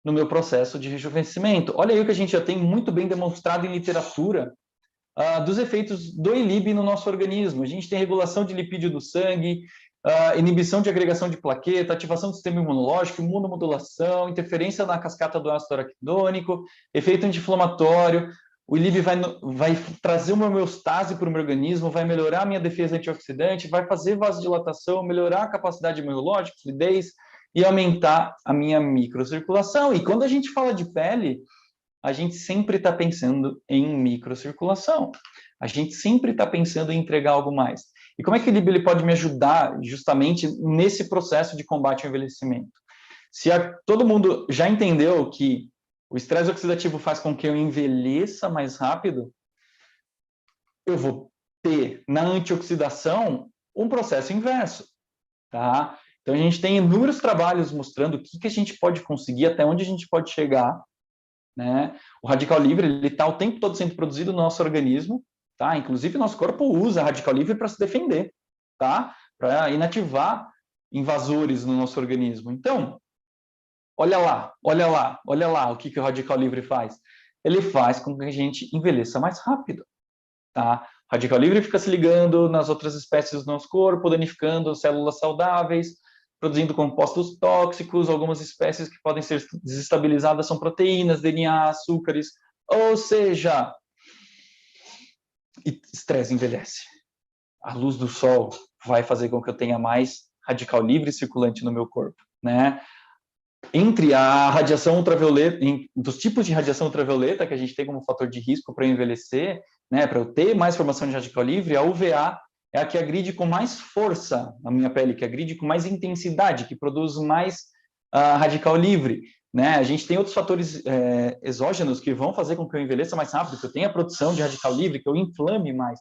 no meu processo de rejuvenescimento. Olha aí o que a gente já tem muito bem demonstrado em literatura dos efeitos do ILIB no nosso organismo. A gente tem regulação de lipídio do sangue, inibição de agregação de plaqueta, ativação do sistema imunológico, imunomodulação, interferência na cascata do ácido araquidônico, efeito anti-inflamatório. O ILIB vai trazer uma homeostase para o meu organismo, vai melhorar a minha defesa antioxidante, vai fazer vasodilatação, melhorar a capacidade imunológica, fluidez e aumentar a minha microcirculação. E quando a gente fala de pele, a gente sempre está pensando em microcirculação. A gente sempre está pensando em entregar algo mais. E como é que o ILIB ele pode me ajudar justamente nesse processo de combate ao envelhecimento? Se todo mundo já entendeu que o estresse oxidativo faz com que eu envelheça mais rápido, eu vou ter na antioxidação um processo inverso, tá? Então, a gente tem inúmeros trabalhos mostrando o que a gente pode conseguir, até onde a gente pode chegar, né? O radical livre, ele está o tempo todo sendo produzido no nosso organismo, tá? Inclusive, nosso corpo usa radical livre para se defender, tá? Para inativar invasores no nosso organismo. Então, olha lá o que o radical livre faz. Ele faz com que a gente envelheça mais rápido, tá? O radical livre fica se ligando nas outras espécies do nosso corpo, danificando células saudáveis, produzindo compostos tóxicos. Algumas espécies que podem ser desestabilizadas são proteínas, DNA, açúcares, ou seja, estresse envelhece. A luz do sol vai fazer com que eu tenha mais radical livre circulante no meu corpo, né? Entre a radiação ultravioleta, dos tipos de radiação ultravioleta que a gente tem como fator de risco para envelhecer, né, para eu ter mais formação de radical livre, a UVA é a que agride com mais força a minha pele, que agride com mais intensidade, que produz mais radical livre. Né? A gente tem outros fatores exógenos que vão fazer com que eu envelheça mais rápido, que eu tenha produção de radical livre, que eu inflame mais.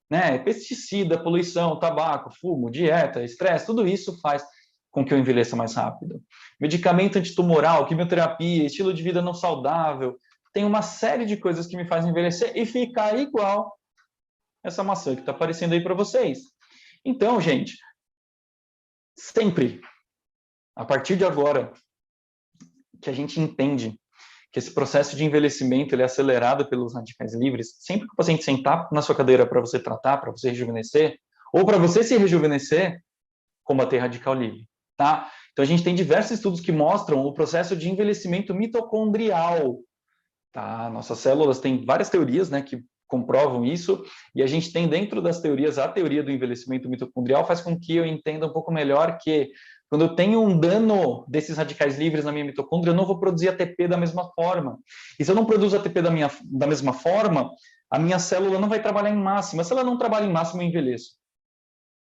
Né? Pesticida, poluição, tabaco, fumo, dieta, estresse, tudo isso faz com que eu envelheça mais rápido. Medicamento antitumoral, quimioterapia, estilo de vida não saudável, tem uma série de coisas que me fazem envelhecer e ficar igual essa maçã que está aparecendo aí para vocês. Então, gente, sempre, a partir de agora, que a gente entende que esse processo de envelhecimento ele é acelerado pelos radicais livres, sempre que o paciente sentar na sua cadeira para você tratar, para você rejuvenescer, ou para você se rejuvenescer, combater radical livre, tá? Então, a gente tem diversos estudos que mostram o processo de envelhecimento mitocondrial, tá? Nossas células têm várias teorias, né, que comprovam isso, e a gente tem dentro das teorias, a teoria do envelhecimento mitocondrial faz com que eu entenda um pouco melhor que quando eu tenho um dano desses radicais livres na minha mitocôndria, eu não vou produzir ATP da mesma forma. E se eu não produzo ATP da mesma forma, a minha célula não vai trabalhar em máxima. Se ela não trabalha em máxima, eu envelheço.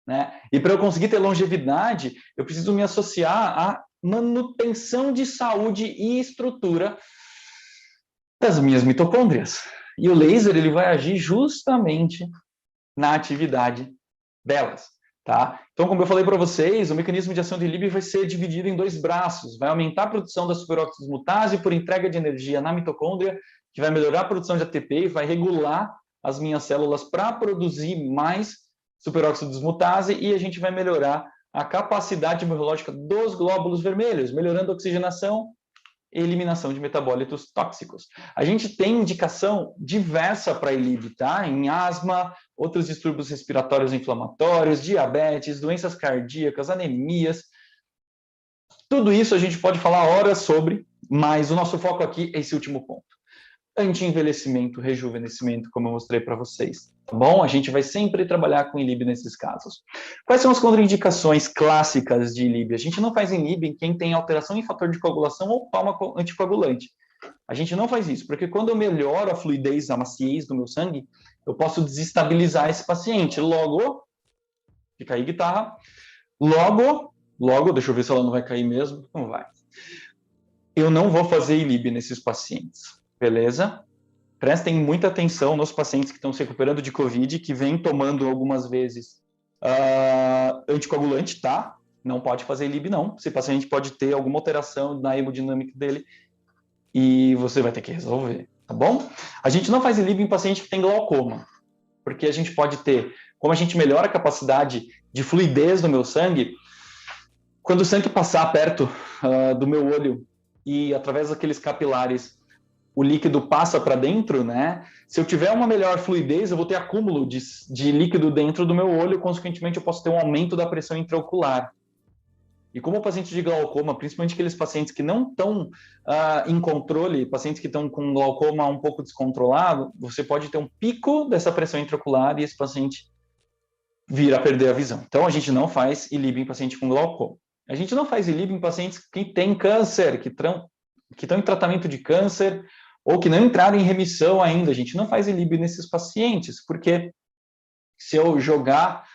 Né? E para eu conseguir ter longevidade, eu preciso me associar à manutenção de saúde e estrutura das minhas mitocôndrias. E o laser ele vai agir justamente na atividade delas. Tá? Então, como eu falei para vocês, o mecanismo de ação do Lib vai ser dividido em dois braços. Vai aumentar a produção da superóxido dismutase por entrega de energia na mitocôndria, que vai melhorar a produção de ATP e vai regular as minhas células para produzir mais superóxido dismutase e a gente vai melhorar a capacidade biológica dos glóbulos vermelhos, melhorando a oxigenação e eliminação de metabólitos tóxicos. A gente tem indicação diversa para ILIB, tá? Em asma, outros distúrbios respiratórios inflamatórios, diabetes, doenças cardíacas, anemias. Tudo isso a gente pode falar horas sobre, mas o nosso foco aqui é esse último ponto. Anti-envelhecimento, rejuvenescimento, como eu mostrei para vocês, tá bom? A gente vai sempre trabalhar com ILIB nesses casos. Quais são as contraindicações clássicas de ILIB? A gente não faz ILIB em quem tem alteração em fator de coagulação ou toma anticoagulante. A gente não faz isso, porque quando eu melhoro a fluidez, a maciez do meu sangue, eu posso desestabilizar esse paciente. Logo, fica aí guitarra, logo, deixa eu ver se ela não vai cair mesmo, não vai. Eu não vou fazer ILIB nesses pacientes. Beleza? Prestem muita atenção nos pacientes que estão se recuperando de Covid, que vêm tomando algumas vezes anticoagulante, tá? Não pode fazer LIB, não. Esse paciente pode ter alguma alteração na hemodinâmica dele e você vai ter que resolver, tá bom? A gente não faz LIB em paciente que tem glaucoma, porque a gente pode ter, como a gente melhora a capacidade de fluidez do meu sangue, quando o sangue passar perto do meu olho e através daqueles capilares o líquido passa para dentro, né? Se eu tiver uma melhor fluidez, eu vou ter acúmulo de líquido dentro do meu olho, consequentemente eu posso ter um aumento da pressão intraocular. E como o paciente de glaucoma, principalmente aqueles pacientes que não estão em controle, pacientes que estão com glaucoma um pouco descontrolado, você pode ter um pico dessa pressão intraocular e esse paciente vir a perder a visão. Então, a gente não faz ILIB em paciente com glaucoma. A gente não faz ILIB em pacientes que têm câncer, que estão em tratamento de câncer, ou que não entraram em remissão ainda. A gente não faz ILIB nesses pacientes, porque se eu jogar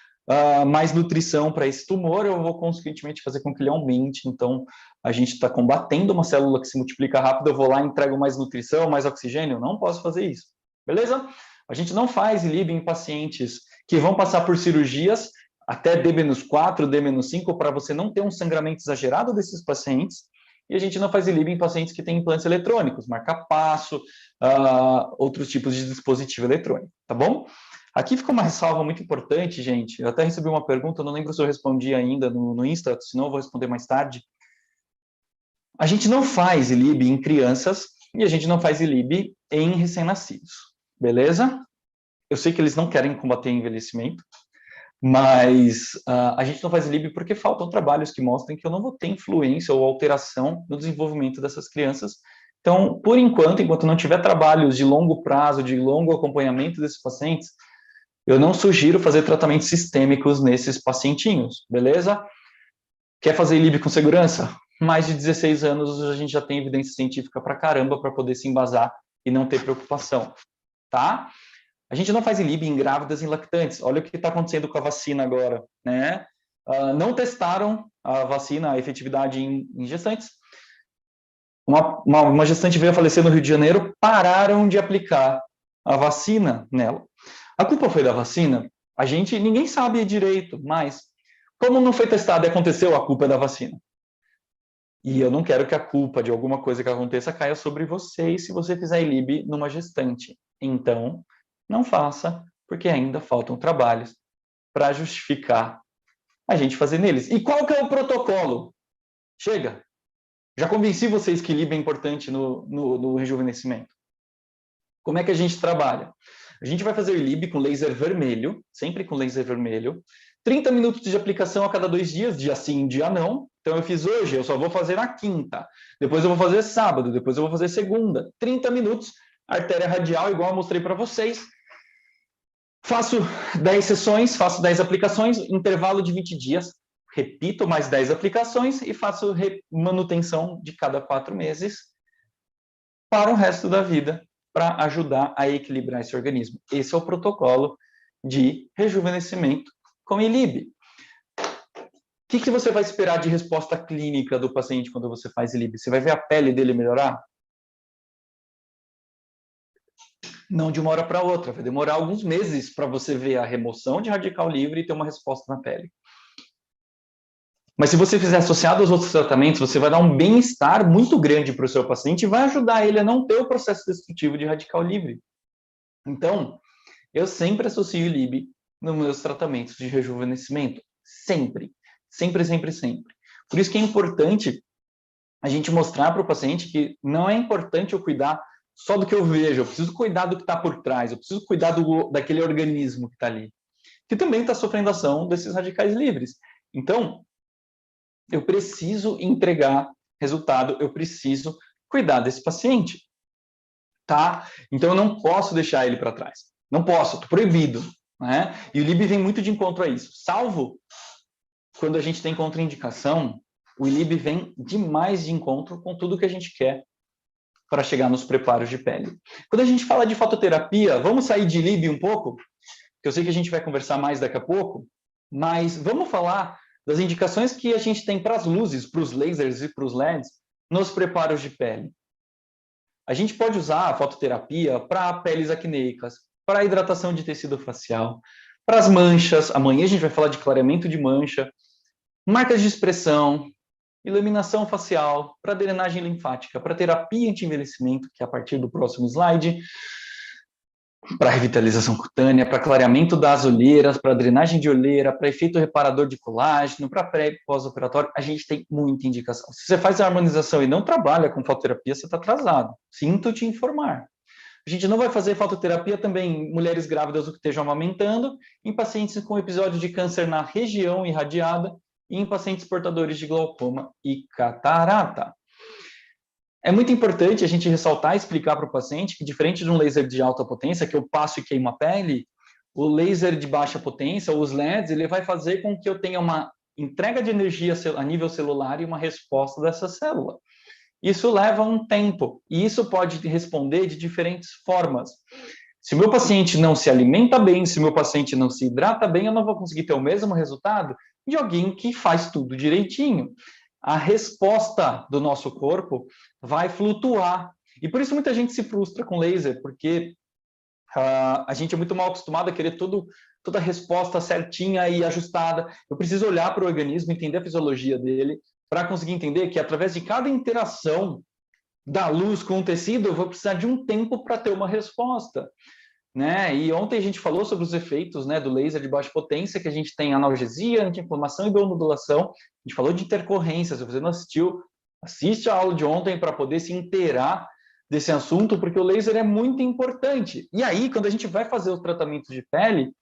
mais nutrição para esse tumor, eu vou consequentemente fazer com que ele aumente. Então, a gente está combatendo uma célula que se multiplica rápido, eu vou lá e entrego mais nutrição, mais oxigênio, eu não posso fazer isso. Beleza? A gente não faz ILIB em pacientes que vão passar por cirurgias até D-4, D-5, para você não ter um sangramento exagerado desses pacientes. E a gente não faz ILIB em pacientes que têm implantes eletrônicos, marca-passo, outros tipos de dispositivo eletrônico, tá bom? Aqui fica uma ressalva muito importante, gente. Eu até recebi uma pergunta, não lembro se eu respondi ainda no Insta, senão eu vou responder mais tarde. A gente não faz ILIB em crianças e a gente não faz ILIB em recém-nascidos, beleza? Eu sei que eles não querem combater envelhecimento, mas a gente não faz ILIB porque faltam trabalhos que mostrem que eu não vou ter influência ou alteração no desenvolvimento dessas crianças. Então, por enquanto não tiver trabalhos de longo prazo, de longo acompanhamento desses pacientes, eu não sugiro fazer tratamentos sistêmicos nesses pacientinhos, beleza? Quer fazer ILIB com segurança? Mais de 16 anos a gente já tem evidência científica pra caramba para poder se embasar e não ter preocupação, tá? A gente não faz ILIB em grávidas e em lactantes. Olha o que está acontecendo com a vacina agora, né? Não testaram a vacina, a efetividade em gestantes. Uma gestante veio a falecer no Rio de Janeiro, pararam de aplicar a vacina nela. A culpa foi da vacina? Ninguém sabe direito, mas como não foi testado e aconteceu, a culpa é da vacina. E eu não quero que a culpa de alguma coisa que aconteça caia sobre vocês se você fizer ILIB numa gestante. Então, não faça, porque ainda faltam trabalhos para justificar a gente fazer neles. E qual que é o protocolo? Chega! Já convenci vocês que ILIB é importante no rejuvenescimento. Como é que a gente trabalha? A gente vai fazer o ILIB com laser vermelho, sempre com laser vermelho, 30 minutos de aplicação a cada 2 dias, dia sim, dia não. Então, eu fiz hoje, eu só vou fazer na quinta. Depois eu vou fazer sábado, depois eu vou fazer segunda. 30 minutos, artéria radial, igual eu mostrei para vocês. Faço 10 sessões, faço 10 aplicações, intervalo de 20 dias, repito mais 10 aplicações e faço manutenção de cada 4 meses para o resto da vida, para ajudar a equilibrar esse organismo. Esse é o protocolo de rejuvenescimento com ILIB. O que você vai esperar de resposta clínica do paciente quando você faz ILIB? Você vai ver a pele dele melhorar? Não de uma hora para outra, vai demorar alguns meses para você ver a remoção de radical livre e ter uma resposta na pele. Mas se você fizer associado aos outros tratamentos, você vai dar um bem-estar muito grande para o seu paciente e vai ajudar ele a não ter o processo destrutivo de radical livre. Então, eu sempre associo o ILIB nos meus tratamentos de rejuvenescimento. Sempre. Sempre, sempre, sempre. Por isso que é importante a gente mostrar para o paciente que não é importante eu cuidar só do que eu vejo, eu preciso cuidar do que está por trás, eu preciso cuidar daquele organismo que está ali, que também está sofrendo ação desses radicais livres. Então, eu preciso entregar resultado, eu preciso cuidar desse paciente, tá? Então, eu não posso deixar ele para trás. Não posso, estou proibido, né? E o ILIB vem muito de encontro a isso. Salvo quando a gente tem contraindicação, o ILIB vem demais de encontro com tudo que a gente quer para chegar nos preparos de pele. Quando a gente fala de fototerapia, vamos sair de ILIB um pouco, que eu sei que a gente vai conversar mais daqui a pouco, mas vamos falar das indicações que a gente tem para as luzes, para os lasers e para os LEDs nos preparos de pele. A gente pode usar a fototerapia para peles acneicas, para hidratação de tecido facial, para as manchas. Amanhã a gente vai falar de clareamento de mancha, marcas de expressão, iluminação facial, para drenagem linfática, para terapia anti-envelhecimento, que é a partir do próximo slide, para revitalização cutânea, para clareamento das olheiras, para drenagem de olheira, para efeito reparador de colágeno, para pré e pós-operatório, a gente tem muita indicação. Se você faz a harmonização e não trabalha com fototerapia, você está atrasado. Sinto te informar. A gente não vai fazer fototerapia também em mulheres grávidas ou que estejam amamentando, em pacientes com episódio de câncer na região irradiada e em pacientes portadores de glaucoma e catarata. É muito importante a gente ressaltar e explicar para o paciente que, diferente de um laser de alta potência, que eu passo e queimo a pele, o laser de baixa potência, os LEDs, ele vai fazer com que eu tenha uma entrega de energia a nível celular e uma resposta dessa célula. Isso leva um tempo, e isso pode responder de diferentes formas. Se o meu paciente não se alimenta bem, se o meu paciente não se hidrata bem, eu não vou conseguir ter o mesmo resultado de alguém que faz tudo direitinho. A resposta do nosso corpo vai flutuar. E por isso muita gente se frustra com laser, porque a gente é muito mal acostumado a querer toda a resposta certinha e ajustada. Eu preciso olhar para o organismo, entender a fisiologia dele, para conseguir entender que através de cada interação da luz com o tecido, eu vou precisar de um tempo para ter uma resposta. Né? E ontem a gente falou sobre os efeitos, né, do laser de baixa potência, que a gente tem analgesia, anti-inflamação e biomodulação. A gente falou de intercorrência. Se você não assistiu, assiste a aula de ontem para poder se inteirar desse assunto, porque o laser é muito importante. E aí, quando a gente vai fazer os tratamentos de pele,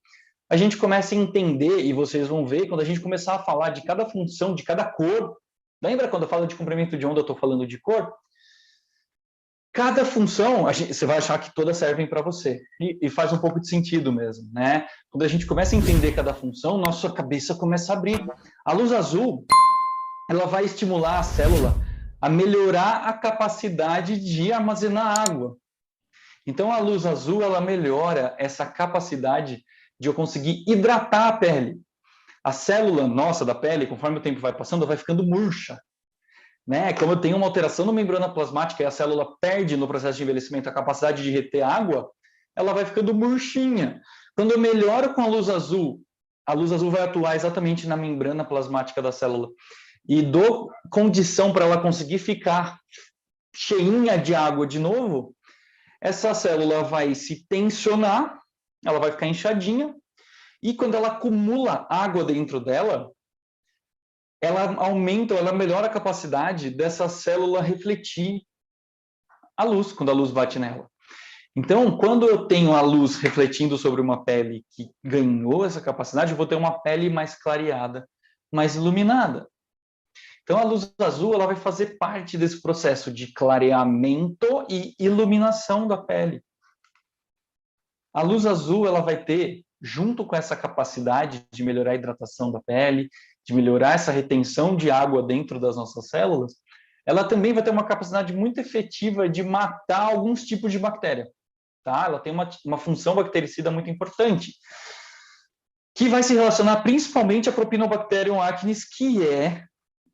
a gente começa a entender, e vocês vão ver, quando a gente começar a falar de cada função, de cada cor. Lembra quando eu falo de comprimento de onda, eu estou falando de cor? Cada função, você vai achar que todas servem para você. E faz um pouco de sentido mesmo, né? Quando a gente começa a entender cada função, nossa cabeça começa a abrir. A luz azul, ela vai estimular a célula a melhorar a capacidade de armazenar água. Então, a luz azul, ela melhora essa capacidade de eu conseguir hidratar a pele. A célula nossa da pele, conforme o tempo vai passando, vai ficando murcha. Né? Como eu tenho uma alteração na membrana plasmática e a célula perde no processo de envelhecimento a capacidade de reter água, ela vai ficando murchinha. Quando eu melhoro com a luz azul vai atuar exatamente na membrana plasmática da célula e dou condição para ela conseguir ficar cheinha de água de novo, essa célula vai se tensionar, ela vai ficar inchadinha, e quando ela acumula água dentro dela, ela aumenta, ela melhora a capacidade dessa célula refletir a luz, quando a luz bate nela. Então, quando eu tenho a luz refletindo sobre uma pele que ganhou essa capacidade, eu vou ter uma pele mais clareada, mais iluminada. Então, a luz azul ela vai fazer parte desse processo de clareamento e iluminação da pele. A luz azul ela vai ter, junto com essa capacidade de melhorar a hidratação da pele, de melhorar essa retenção de água dentro das nossas células, ela também vai ter uma capacidade muito efetiva de matar alguns tipos de bactéria. Tá? Ela tem uma função bactericida muito importante, que vai se relacionar principalmente a Propinobacterium acnes, que é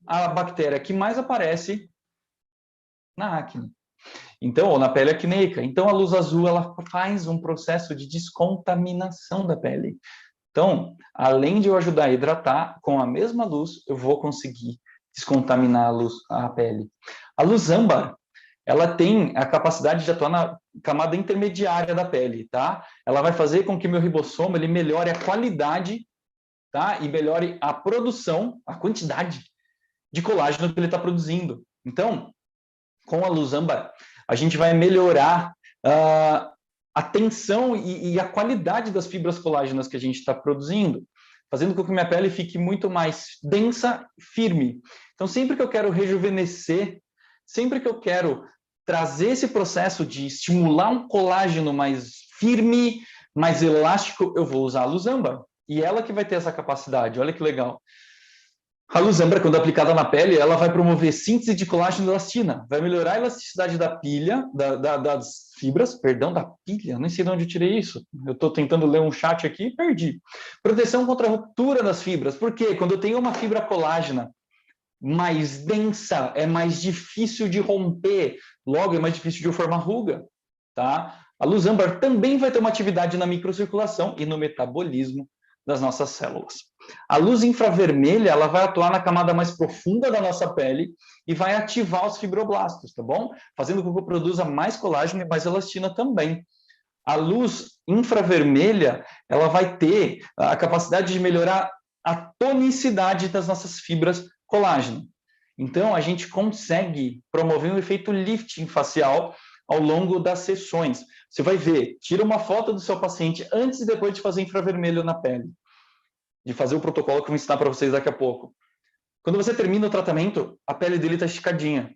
a bactéria que mais aparece na acne. Então, ou na pele acneica. Então, a luz azul ela faz um processo de descontaminação da pele. Então, além de eu ajudar a hidratar, com a mesma luz, eu vou conseguir descontaminar a pele. A luz âmbar, ela tem a capacidade de atuar na camada intermediária da pele, tá? Ela vai fazer com que meu ribossomo ele melhore a qualidade, tá? E melhore a produção, a quantidade de colágeno que ele está produzindo. Então, com a luz âmbar, a gente vai melhorar a tensão e a qualidade das fibras colágenas que a gente está produzindo, fazendo com que minha pele fique muito mais densa, firme. Então, sempre que eu quero rejuvenescer, sempre que eu quero trazer esse processo de estimular um colágeno mais firme, mais elástico, eu vou usar a luz âmbar. E ela que vai ter essa capacidade, olha que legal. A luz âmbar, quando aplicada na pele, ela vai promover síntese de colágeno e elastina, vai melhorar a elasticidade da pilha, das fibras, perdão, da pilha, nem sei de onde eu tirei isso, eu estou tentando ler um chat aqui e perdi. Proteção contra a ruptura das fibras, porque quando eu tenho uma fibra colágena mais densa, é mais difícil de romper, logo é mais difícil de eu formar ruga, tá? A luz âmbar também vai ter uma atividade na microcirculação e no metabolismo das nossas células. A luz infravermelha, ela vai atuar na camada mais profunda da nossa pele e vai ativar os fibroblastos, tá bom? Fazendo com que eu produza mais colágeno e mais elastina também. A luz infravermelha, ela vai ter a capacidade de melhorar a tonicidade das nossas fibras colágeno. Então, a gente consegue promover um efeito lifting facial ao longo das sessões. Você vai ver, tira uma foto do seu paciente antes e depois de fazer infravermelho na pele, de fazer o protocolo que eu vou ensinar para vocês daqui a pouco. Quando você termina o tratamento, a pele dele está esticadinha.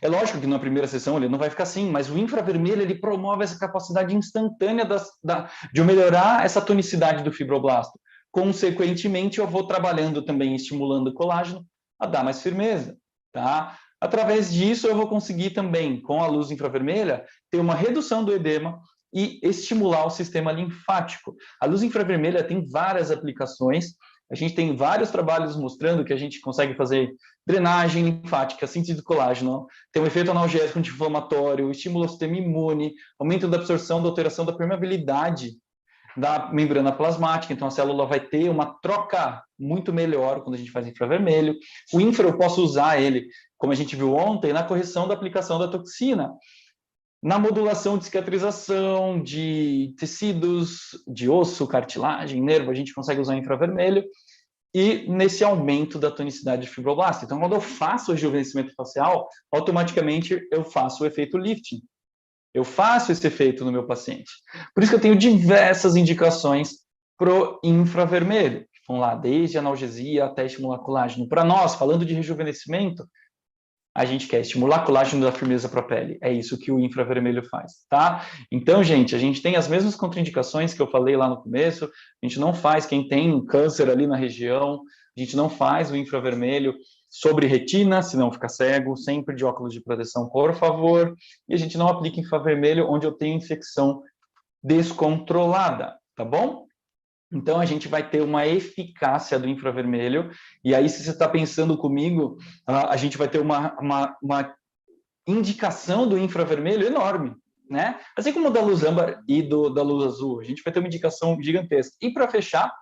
É lógico que na primeira sessão ele não vai ficar assim, mas o infravermelho ele promove essa capacidade instantânea de melhorar essa tonicidade do fibroblasto. Consequentemente, eu vou trabalhando também, estimulando o colágeno a dar mais firmeza, tá? Através disso, eu vou conseguir também, com a luz infravermelha, ter uma redução do edema e estimular o sistema linfático. A luz infravermelha tem várias aplicações, a gente tem vários trabalhos mostrando que a gente consegue fazer drenagem linfática, síntese de colágeno, tem um efeito analgésico anti-inflamatório, estimula o sistema imune, aumento da absorção, da alteração da permeabilidade da membrana plasmática, então a célula vai ter uma troca muito melhor quando a gente faz infravermelho. O infra eu posso usar ele, como a gente viu ontem, na correção da aplicação da toxina, na modulação de cicatrização de tecidos, de osso, cartilagem, nervo, a gente consegue usar infravermelho, e nesse aumento da tonicidade de fibroblasto. Então, quando eu faço o rejuvenescimento facial, automaticamente eu faço o efeito lifting. Eu faço esse efeito no meu paciente. Por isso que eu tenho diversas indicações para o infravermelho. Vamos lá, desde analgesia até estimular colágeno. Para nós, falando de rejuvenescimento, a gente quer estimular colágeno da firmeza para a pele. É isso que o infravermelho faz, tá? Então, gente, a gente tem as mesmas contraindicações que eu falei lá no começo. A gente não faz quem tem câncer ali na região. A gente não faz o infravermelho sobre retina, senão fica cego, sempre de óculos de proteção, por favor. E a gente não aplica infravermelho onde eu tenho infecção descontrolada, tá bom? Então, a gente vai ter uma eficácia do infravermelho, e aí, se você está pensando comigo, a gente vai ter uma indicação do infravermelho enorme, né? Assim como da luz âmbar e da luz azul, a gente vai ter uma indicação gigantesca. E para fechar,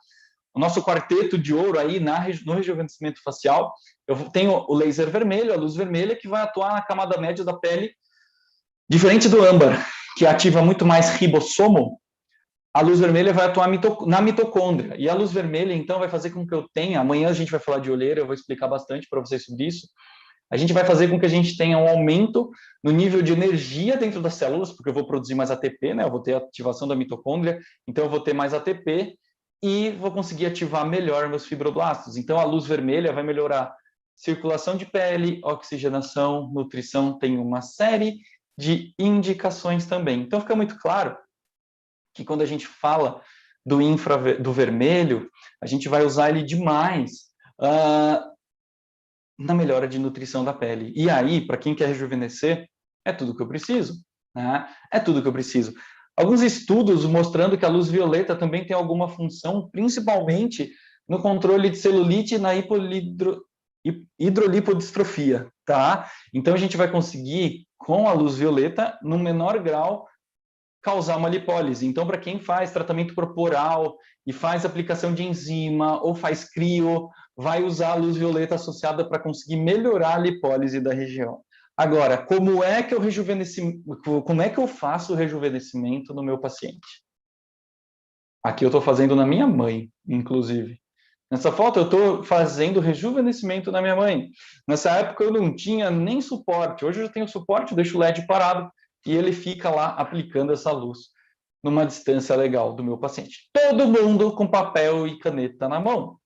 o nosso quarteto de ouro aí no rejuvenescimento facial, eu tenho o laser vermelho, a luz vermelha, que vai atuar na camada média da pele, diferente do âmbar, que ativa muito mais ribossomo. A luz vermelha vai atuar na mitocôndria, e a luz vermelha, então, vai fazer com que eu tenha, amanhã a gente vai falar de olheira, eu vou explicar bastante para vocês sobre isso, a gente vai fazer com que a gente tenha um aumento no nível de energia dentro das células, porque eu vou produzir mais ATP, né? Eu vou ter ativação da mitocôndria, então eu vou ter mais ATP e vou conseguir ativar melhor meus fibroblastos. Então, a luz vermelha vai melhorar circulação de pele, oxigenação, nutrição, tem uma série de indicações também. Então, fica muito claro que quando a gente fala do vermelho, a gente vai usar ele demais na melhora de nutrição da pele. E aí, para quem quer rejuvenescer, é tudo que eu preciso, né? É tudo que eu preciso. Alguns estudos mostrando que a luz violeta também tem alguma função, principalmente no controle de celulite e na hidrolipodistrofia, tá? Então, a gente vai conseguir, com a luz violeta, no menor grau, causar uma lipólise. Então, para quem faz tratamento corporal e faz aplicação de enzima ou faz crio, vai usar a luz violeta associada para conseguir melhorar a lipólise da região. Agora, como é que eu faço o rejuvenescimento no meu paciente? Aqui eu estou fazendo na minha mãe, inclusive. Nessa foto eu estou fazendo rejuvenescimento na minha mãe. Nessa época eu não tinha nem suporte. Hoje eu já tenho suporte, deixo o LED parado e ele fica lá aplicando essa luz numa distância legal do meu paciente. Todo mundo com papel e caneta na mão.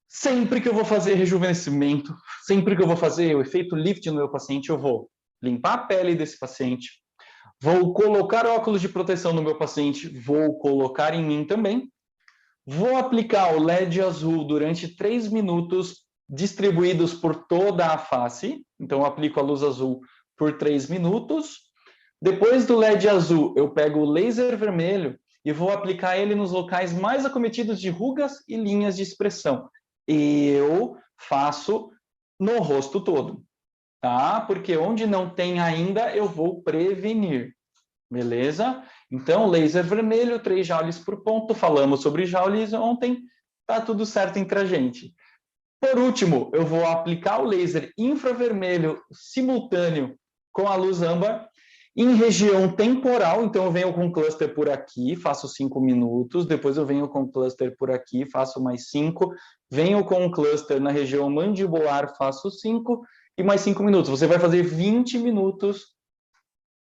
Sempre que eu vou fazer rejuvenescimento, sempre que eu vou fazer o efeito lift no meu paciente, eu vou limpar a pele desse paciente, vou colocar óculos de proteção no meu paciente, vou colocar em mim também, vou aplicar o LED azul durante 3 minutos, distribuídos por toda a face. Então, eu aplico a luz azul por 3 minutos. Depois do LED azul, eu pego o laser vermelho e vou aplicar ele nos locais mais acometidos de rugas e linhas de expressão. Eu faço no rosto todo, tá? Porque onde não tem ainda, eu vou prevenir, beleza? Então, laser vermelho, 3 joules por ponto, falamos sobre joules ontem, tá tudo certo entre a gente. Por último, eu vou aplicar o laser infravermelho simultâneo com a luz âmbar em região temporal, então eu venho com cluster por aqui, faço 5 minutos, depois eu venho com cluster por aqui, faço mais 5, venho com um cluster na região mandibular, faço 5 e mais 5 minutos. Você vai fazer 20 minutos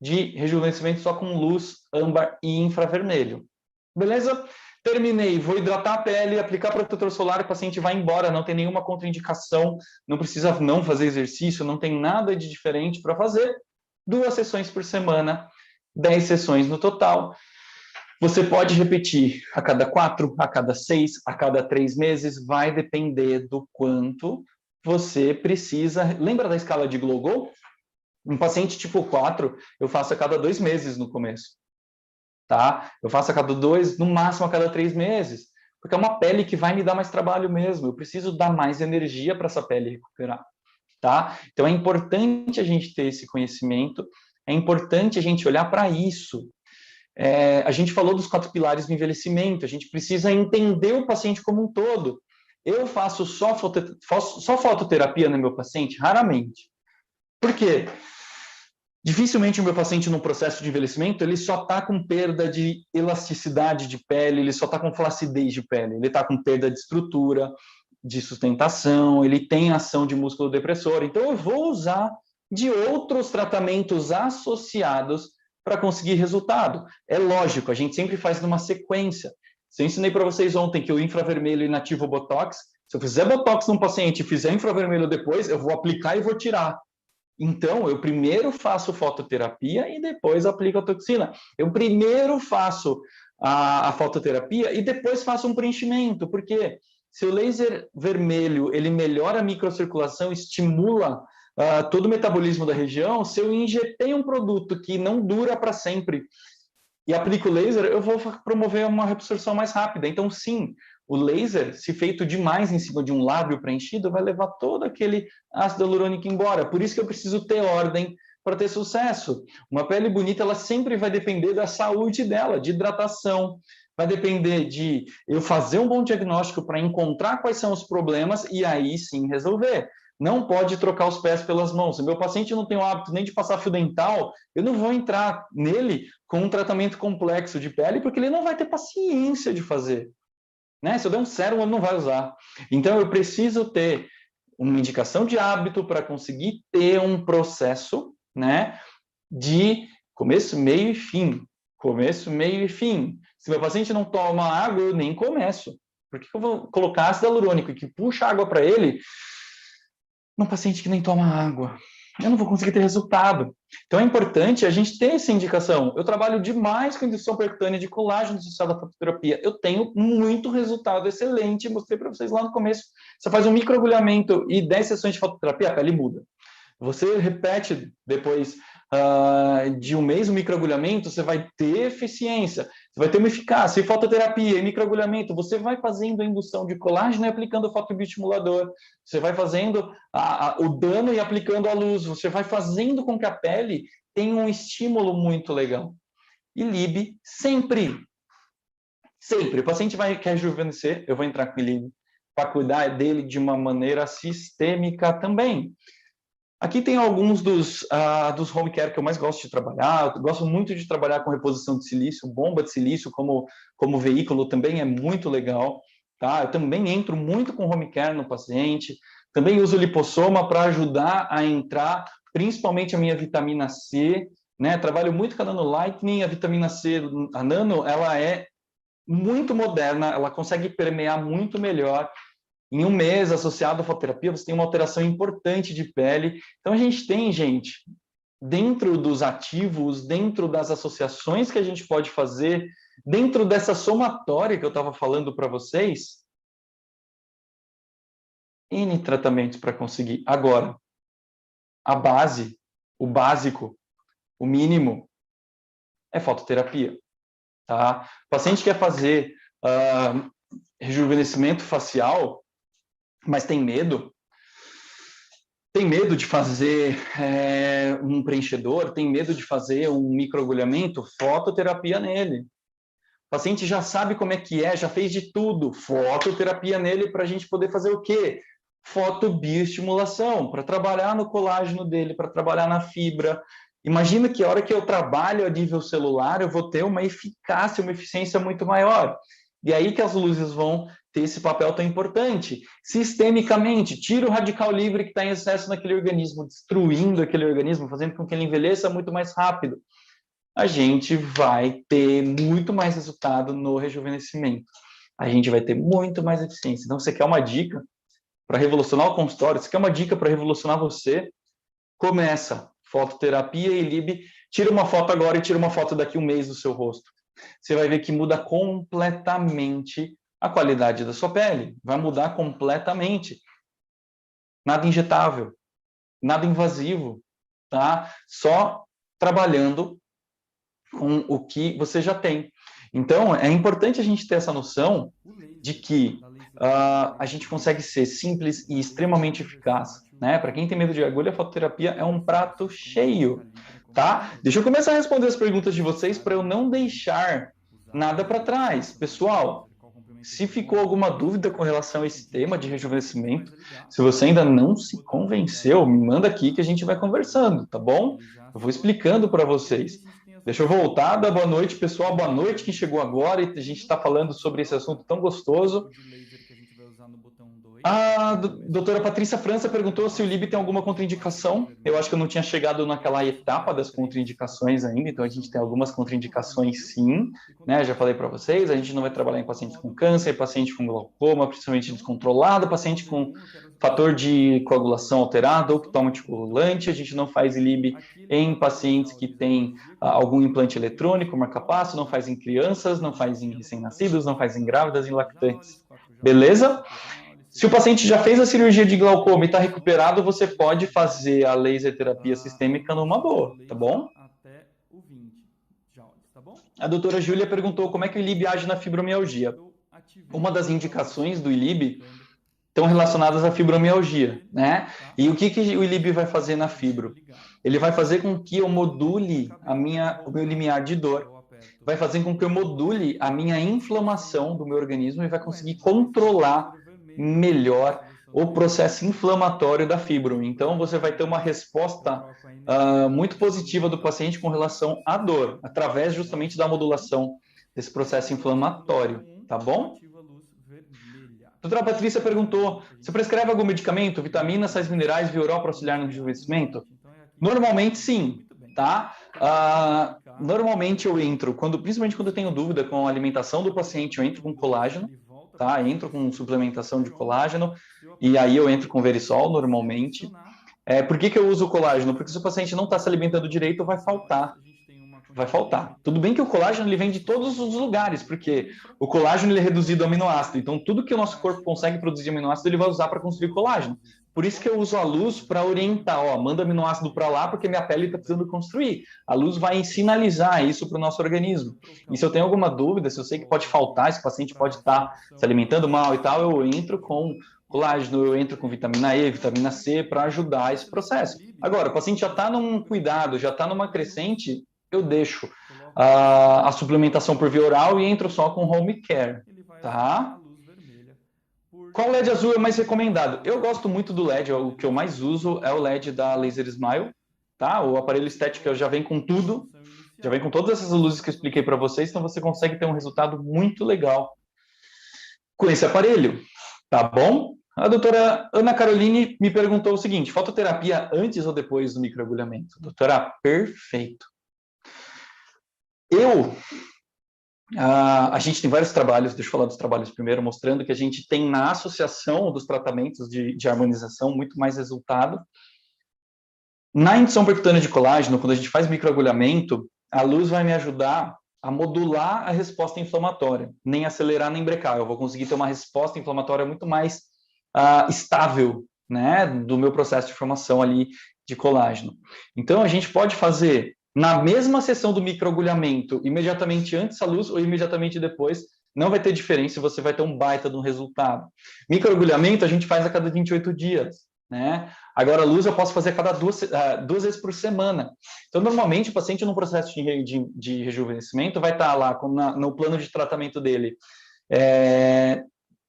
de rejuvenescimento só com luz âmbar e infravermelho. Beleza? Terminei, vou hidratar a pele, aplicar protetor solar, o paciente vai embora, não tem nenhuma contraindicação, não precisa não fazer exercício, não tem nada de diferente para fazer. 2 sessões por semana, 10 sessões no total. Você pode repetir a cada 4, a cada 6, a cada 3 meses, vai depender do quanto você precisa. Lembra da escala de Glogol? Um paciente tipo 4, eu faço a cada 2 meses no começo. Tá? Eu faço a cada 2, no máximo a cada 3 meses. Porque é uma pele que vai me dar mais trabalho mesmo. Eu preciso dar mais energia para essa pele recuperar. Tá? Então, é importante a gente ter esse conhecimento, é importante a gente olhar para isso. A gente falou dos 4 pilares do envelhecimento, a gente precisa entender o paciente como um todo. Eu faço só fototerapia no meu paciente? Raramente. Por quê? Dificilmente o meu paciente, no processo de envelhecimento, ele só está com perda de elasticidade de pele, ele só está com flacidez de pele, ele está com perda de estrutura, de sustentação, ele tem ação de músculo depressor. Então, eu vou usar de outros tratamentos associados para conseguir resultado. É lógico, a gente sempre faz numa sequência. Se eu ensinei para vocês ontem que o infravermelho inativa o Botox, se eu fizer Botox num paciente e fizer infravermelho depois, eu vou aplicar e vou tirar. Então, eu primeiro faço fototerapia e depois aplico a toxina. Eu primeiro faço a fototerapia e depois faço um preenchimento, porque Se o laser vermelho, ele melhora a microcirculação, estimula todo o metabolismo da região, se eu injetei um produto que não dura para sempre e aplico o laser, eu vou promover uma reabsorção mais rápida. Então, sim, o laser, se feito demais em cima de um lábio preenchido, vai levar todo aquele ácido hialurônico embora. Por isso que eu preciso ter ordem para ter sucesso. Uma pele bonita, ela sempre vai depender da saúde dela, de hidratação, vai depender de eu fazer um bom diagnóstico para encontrar quais são os problemas e aí sim resolver. Não pode trocar os pés pelas mãos. Se meu paciente não tem o hábito nem de passar fio dental, eu não vou entrar nele com um tratamento complexo de pele, porque ele não vai ter paciência de fazer. Né? Se eu der um sérum, ele não vai usar. Então, eu preciso ter uma indicação de hábito para conseguir ter um processo, né, de começo, meio e fim. Começo, meio e fim. Se meu paciente não toma água, eu nem começo. Por que eu vou colocar ácido hialurônico e que puxa água para ele num paciente que nem toma água? Eu não vou conseguir ter resultado. Então é importante a gente ter essa indicação. Eu trabalho demais com indução percutânea de colágeno associado à fototerapia. Eu tenho muito resultado excelente. Mostrei para vocês lá no começo. Você faz um microagulhamento e 10 sessões de fototerapia, a pele muda. Você repete depois de um mês o microagulhamento, você vai ter eficiência, você vai ter uma eficácia. E fototerapia e microagulhamento, você vai fazendo a indução de colágeno e aplicando o fotobioestimulador. Você vai fazendo o dano e aplicando a luz. Você vai fazendo com que a pele tenha um estímulo muito legal. E LIB sempre. Sempre. O paciente quer rejuvenescer, eu vou entrar com o LIB para cuidar dele de uma maneira sistêmica também. Aqui tem alguns dos home care que eu mais gosto de trabalhar. Eu gosto muito de trabalhar com reposição de silício, bomba de silício como veículo também é muito legal. Tá? Eu também entro muito com home care no paciente. Também uso lipossoma para ajudar a entrar, principalmente a minha vitamina C. Né? Trabalho muito com a Nano Lightning. A vitamina C, a Nano, ela é muito moderna, ela consegue permear muito melhor. Em um mês, associado à fototerapia, você tem uma alteração importante de pele. Então, a gente tem, gente, dentro dos ativos, dentro das associações que a gente pode fazer, dentro dessa somatória que eu estava falando para vocês, N tratamentos para conseguir. Agora, a base, o básico, o mínimo, é fototerapia. Tá? O paciente quer fazer rejuvenescimento facial, mas tem medo de fazer um preenchedor, tem medo de fazer um microagulhamento, fototerapia nele. O paciente já sabe como é que é, já fez de tudo, fototerapia nele para a gente poder fazer o quê? Fotobioestimulação, para trabalhar no colágeno dele, para trabalhar na fibra. Imagina que a hora que eu trabalho a nível celular, eu vou ter uma eficácia, uma eficiência muito maior. E aí que as luzes vão ter esse papel tão importante. Sistemicamente, tira o radical livre que está em excesso naquele organismo, destruindo aquele organismo, fazendo com que ele envelheça muito mais rápido. A gente vai ter muito mais resultado no rejuvenescimento. A gente vai ter muito mais eficiência. Então, você quer uma dica para revolucionar o consultório? Você quer uma dica para revolucionar você? Começa. Fototerapia e LIB. Tira uma foto agora e tira uma foto daqui a um mês do seu rosto. Você vai ver que muda completamente a qualidade da sua pele. Vai mudar completamente. Nada injetável, nada invasivo, tá? Só trabalhando com o que você já tem. Então, é importante a gente ter essa noção de que a gente consegue ser simples e extremamente eficaz. Né? Para quem tem medo de agulha, a fototerapia é um prato cheio. Tá? Deixa eu começar a responder as perguntas de vocês para eu não deixar nada para trás. Pessoal, se ficou alguma dúvida com relação a esse tema de rejuvenescimento, se você ainda não se convenceu, me manda aqui que a gente vai conversando, tá bom? Eu vou explicando para vocês. Deixa eu voltar, dar boa noite, pessoal. Boa noite quem chegou agora e a gente está falando sobre esse assunto tão gostoso. A doutora Patrícia França perguntou se o LIB tem alguma contraindicação. Eu acho que eu não tinha chegado naquela etapa das contraindicações ainda, então a gente tem algumas contraindicações sim, né? Já falei para vocês, a gente não vai trabalhar em pacientes com câncer, paciente com glaucoma, principalmente descontrolado, paciente com fator de coagulação alterado ou que toma anticoagulante, a gente não faz LIB em pacientes que têm algum implante eletrônico, marca-passo, não faz em crianças, não faz em recém-nascidos, não faz em grávidas, em lactantes. beleza? Se o paciente já fez a cirurgia de glaucoma e está recuperado, você pode fazer a laser terapia sistêmica numa boa, tá bom? A doutora Júlia perguntou como é que o ILIB age na fibromialgia. Uma das indicações do ILIB estão relacionadas à fibromialgia, né? E o que o ILIB vai fazer na fibro? Ele vai fazer com que eu module o meu limiar de dor, vai fazer com que eu module a minha inflamação do meu organismo e vai conseguir controlar melhor o processo inflamatório da fibro. Então, você vai ter uma resposta muito positiva do paciente com relação à dor, através justamente da modulação desse processo inflamatório, tá bom? A doutora Patrícia perguntou, você prescreve algum medicamento, vitamina, sais minerais, via oral para auxiliar no rejuvenescimento? Normalmente, sim, tá? Normalmente eu entro, principalmente quando eu tenho dúvida com a alimentação do paciente, eu entro com colágeno, tá? Entro com suplementação de colágeno, e aí eu entro com Verisol, normalmente. Por que eu uso o colágeno? Porque se o paciente não está se alimentando direito, vai faltar. Tudo bem que o colágeno ele vem de todos os lugares, porque o colágeno ele é reduzido a aminoácido, então tudo que o nosso corpo consegue produzir de aminoácido ele vai usar para construir colágeno. Por isso que eu uso a luz para orientar, manda aminoácido para lá porque minha pele está precisando construir. A luz vai sinalizar isso para o nosso organismo. E se eu tenho alguma dúvida, se eu sei que pode faltar, esse paciente pode estar se alimentando mal e tal, eu entro com colágeno, eu entro com vitamina E, vitamina C para ajudar esse processo. Agora, o paciente já está num cuidado, já está numa crescente, eu deixo a suplementação por via oral e entro só com home care, tá? Qual LED azul é mais recomendado? Eu gosto muito do LED, o que eu mais uso é o LED da Laser Smile, tá? O aparelho estético já vem com tudo, já vem com todas essas luzes que eu expliquei para vocês, então você consegue ter um resultado muito legal com esse aparelho, tá bom? A doutora Ana Caroline me perguntou o seguinte, fototerapia antes ou depois do microagulhamento? Doutora, perfeito. A gente tem vários trabalhos, deixa eu falar dos trabalhos primeiro, mostrando que a gente tem na associação dos tratamentos de harmonização muito mais resultado. Na indução percutânea de colágeno, quando a gente faz microagulhamento, a luz vai me ajudar a modular a resposta inflamatória, nem acelerar nem brecar. Eu vou conseguir ter uma resposta inflamatória muito mais estável, né, do meu processo de formação ali de colágeno. Então, a gente pode fazer na mesma sessão do microagulhamento, imediatamente antes da luz ou imediatamente depois, não vai ter diferença, você vai ter um baita de um resultado. Microagulhamento a gente faz a cada 28 dias, né? Agora, a luz eu posso fazer a cada duas vezes por semana. Então, normalmente, o paciente no processo de rejuvenescimento vai estar lá no plano de tratamento dele.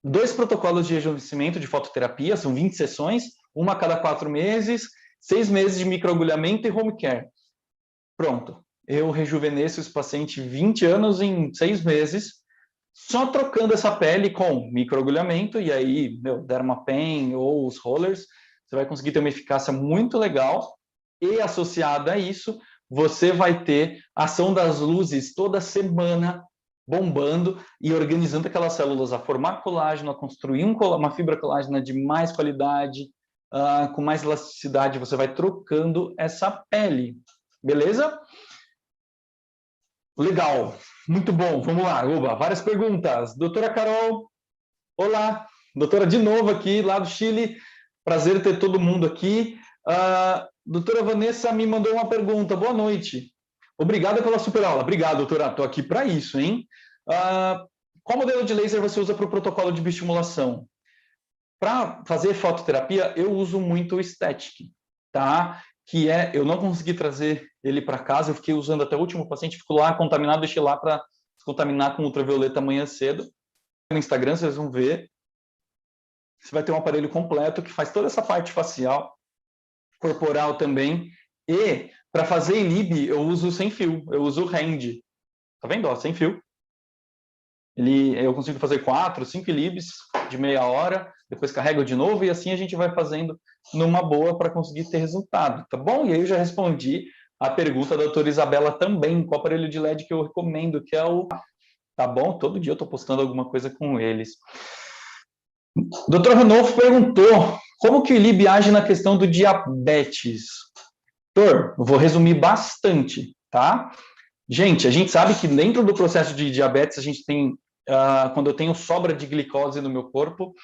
2 protocolos de rejuvenescimento de fototerapia, são 20 sessões, uma a cada 4 meses, 6 meses de microagulhamento e home care. Pronto, eu rejuvenesço esse paciente 20 anos em 6 meses, só trocando essa pele com microagulhamento, e aí, Dermapen ou os rollers, você vai conseguir ter uma eficácia muito legal, e associada a isso, você vai ter ação das luzes toda semana, bombando e organizando aquelas células a formar colágeno, a construir uma fibra colágena de mais qualidade, com mais elasticidade, você vai trocando essa pele. Beleza? Legal, muito bom, vamos lá, várias perguntas. Doutora Carol, olá, doutora de novo aqui, lá do Chile, prazer ter todo mundo aqui. Doutora Vanessa me mandou uma pergunta, boa noite. Obrigada pela super aula, obrigado, doutora, estou aqui para isso, hein? Qual modelo de laser você usa para o protocolo de bioestimulação? Para fazer fototerapia, eu uso muito o Static, tá? Que eu não consegui trazer ele para casa, eu fiquei usando até o último paciente, ficou lá contaminado, deixei lá para descontaminar com ultravioleta amanhã cedo. No Instagram vocês vão ver, você vai ter um aparelho completo que faz toda essa parte facial, corporal também, e para fazer ILIB eu uso sem fio, eu uso o Hand, tá vendo? Ó, sem fio. Eu consigo fazer 4, 5 ILIBs de meia hora, depois carrego de novo e assim a gente vai fazendo numa boa para conseguir ter resultado, tá bom? E aí eu já respondi a pergunta da doutora Isabela também, qual aparelho de LED que eu recomendo, que é o... Tá bom? Todo dia eu estou postando alguma coisa com eles. Doutor Ranolfo perguntou, como que o ILIB age na questão do diabetes? Doutor, eu vou resumir bastante, tá? Gente, a gente sabe que dentro do processo de diabetes a gente tem quando eu tenho sobra de glicose no meu corpo,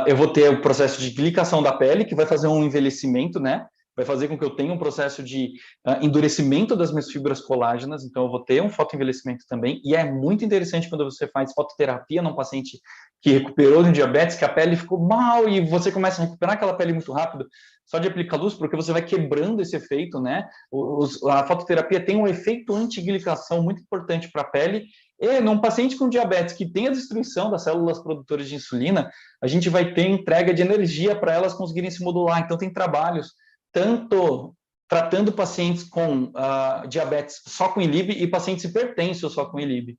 eu vou ter o processo de glicação da pele, que vai fazer um envelhecimento, né? Vai fazer com que eu tenha um processo de endurecimento das minhas fibras colágenas, então eu vou ter um fotoenvelhecimento também, e é muito interessante quando você faz fototerapia num paciente que recuperou de diabetes, que a pele ficou mal, e você começa a recuperar aquela pele muito rápido, só de aplicar luz, porque você vai quebrando esse efeito, né? A fototerapia tem um efeito antiglicação muito importante para a pele, e num paciente com diabetes que tem a destruição das células produtoras de insulina, a gente vai ter entrega de energia para elas conseguirem se modular. Então, tem trabalhos tanto tratando pacientes com diabetes só com ILIB e pacientes hipertensos só com ILIB.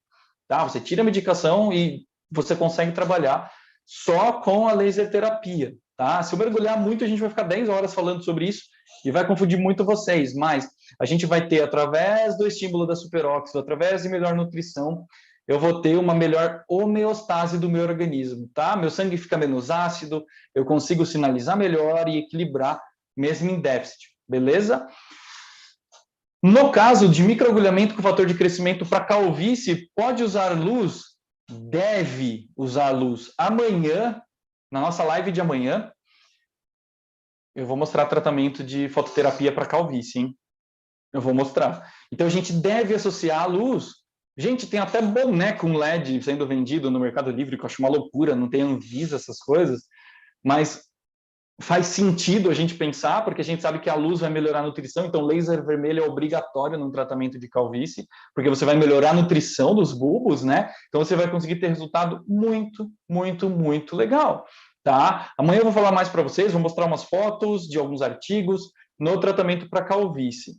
Tá? Você tira a medicação e você consegue trabalhar só com a laser terapia. Tá? Se eu mergulhar muito, a gente vai ficar 10 horas falando sobre isso e vai confundir muito vocês, mas a gente vai ter, através do estímulo da superóxido, através de melhor nutrição, eu vou ter uma melhor homeostase do meu organismo, tá? Meu sangue fica menos ácido, eu consigo sinalizar melhor e equilibrar mesmo em déficit, beleza? No caso de microagulhamento com fator de crescimento para calvície, pode usar luz? Deve usar luz. Amanhã, na nossa live de amanhã, eu vou mostrar tratamento de fototerapia para calvície, hein? Eu vou mostrar. Então, a gente deve associar a luz. Gente, tem até boné com LED sendo vendido no Mercado Livre, que eu acho uma loucura, não tem Anvisa, essas coisas, mas faz sentido a gente pensar, porque a gente sabe que a luz vai melhorar a nutrição, então laser vermelho é obrigatório no tratamento de calvície, porque você vai melhorar a nutrição dos bulbos, né? Então você vai conseguir ter resultado muito, muito, muito legal, tá? Amanhã eu vou falar mais para vocês, vou mostrar umas fotos de alguns artigos no tratamento para calvície.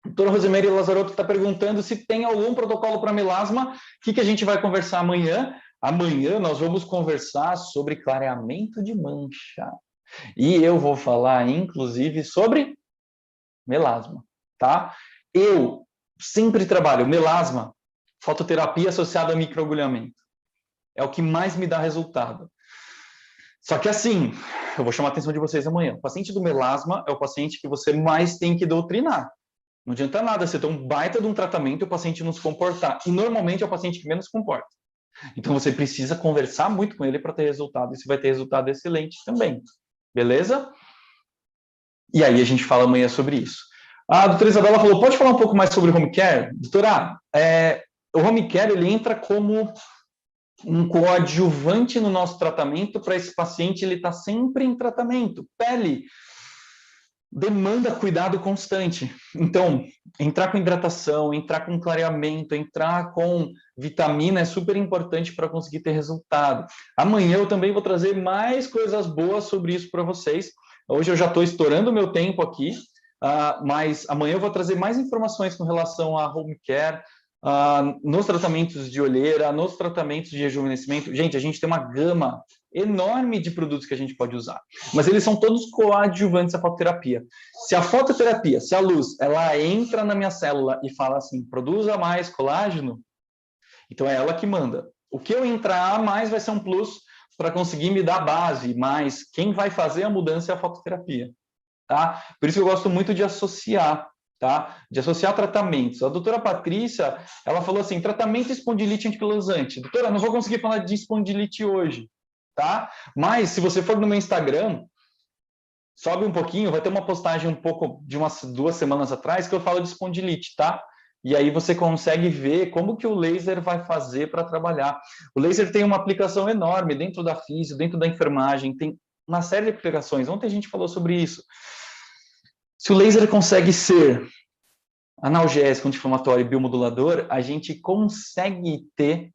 Doutora Rosemary Lazarotto está perguntando se tem algum protocolo para melasma. O que a gente vai conversar amanhã? Amanhã nós vamos conversar sobre clareamento de mancha. E eu vou falar, inclusive, sobre melasma, tá? Eu sempre trabalho melasma, fototerapia associada a microagulhamento. É o que mais me dá resultado. Só que assim, eu vou chamar a atenção de vocês amanhã. O paciente do melasma é o paciente que você mais tem que doutrinar. Não adianta nada você ter um baita de um tratamento e o paciente não se comportar. E normalmente é o paciente que menos se comporta. Então você precisa conversar muito com ele para ter resultado. E você vai ter resultado excelente também. Beleza? E aí a gente fala amanhã sobre isso. A doutora Isabela falou, pode falar um pouco mais sobre o home care? Doutora, o home care ele entra como um coadjuvante no nosso tratamento para esse paciente, ele está sempre em tratamento. Pele demanda cuidado constante. Então, entrar com hidratação, entrar com clareamento, entrar com vitamina é super importante para conseguir ter resultado. Amanhã eu também vou trazer mais coisas boas sobre isso para vocês. Hoje eu já estou estourando o meu tempo aqui, mas amanhã eu vou trazer mais informações com relação a home care, nos tratamentos de olheira, nos tratamentos de rejuvenescimento. Gente, a gente tem uma gama enorme de produtos que a gente pode usar, mas eles são todos coadjuvantes à fototerapia. Se a fototerapia, se a luz, ela entra na minha célula e fala assim, produza mais colágeno, então é ela que manda. O que eu entrar a mais vai ser um plus para conseguir me dar base, mas quem vai fazer a mudança é a fototerapia, tá? Por isso eu gosto muito de associar, tá? De associar tratamentos. A doutora Patrícia, ela falou assim, tratamento de espondilite anquilosante. Doutora, não vou conseguir falar de espondilite hoje, tá? Mas se você for no meu Instagram, sobe um pouquinho, vai ter uma postagem um pouco de umas 2 semanas atrás que eu falo de espondilite, tá? E aí você consegue ver como que o laser vai fazer para trabalhar. O laser tem uma aplicação enorme dentro da física, dentro da enfermagem, tem uma série de aplicações. Ontem a gente falou sobre isso. Se o laser consegue ser analgésico, anti-inflamatório e biomodulador, a gente consegue ter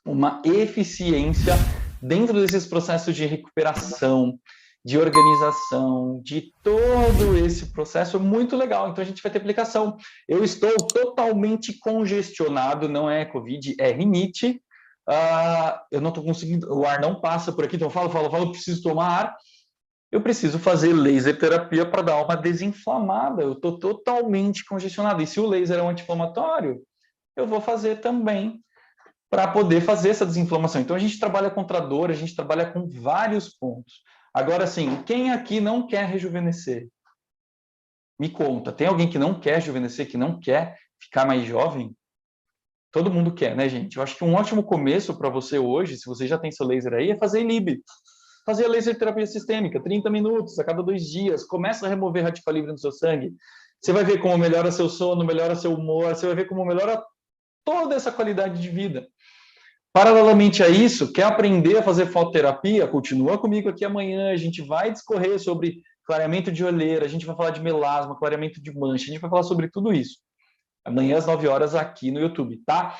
uma eficiência dentro desses processos de recuperação, de organização, de todo esse processo muito legal. Então, a gente vai ter aplicação. Eu estou totalmente congestionado, não é Covid, é rinite. Eu não estou conseguindo, o ar não passa por aqui, então eu falo, preciso tomar ar. Eu preciso fazer laser terapia para dar uma desinflamada. Eu estou totalmente congestionado. E se o laser é um anti-inflamatório, eu vou fazer também para poder fazer essa desinflamação. Então, a gente trabalha contra a dor, a gente trabalha com vários pontos. Agora, assim, quem aqui não quer rejuvenescer? Me conta, tem alguém que não quer rejuvenescer, que não quer ficar mais jovem? Todo mundo quer, né, gente? Eu acho que um ótimo começo para você hoje, se você já tem seu laser aí, é fazer ILIB. Fazer a laser terapia sistêmica, 30 minutos a cada 2 dias. Começa a remover radical livre no seu sangue. Você vai ver como melhora seu sono, melhora seu humor, você vai ver como melhora toda essa qualidade de vida. Paralelamente a isso, quer aprender a fazer fototerapia? Continua comigo aqui amanhã, a gente vai discorrer sobre clareamento de olheira, a gente vai falar de melasma, clareamento de mancha, a gente vai falar sobre tudo isso. Amanhã às 9 horas aqui no YouTube, tá?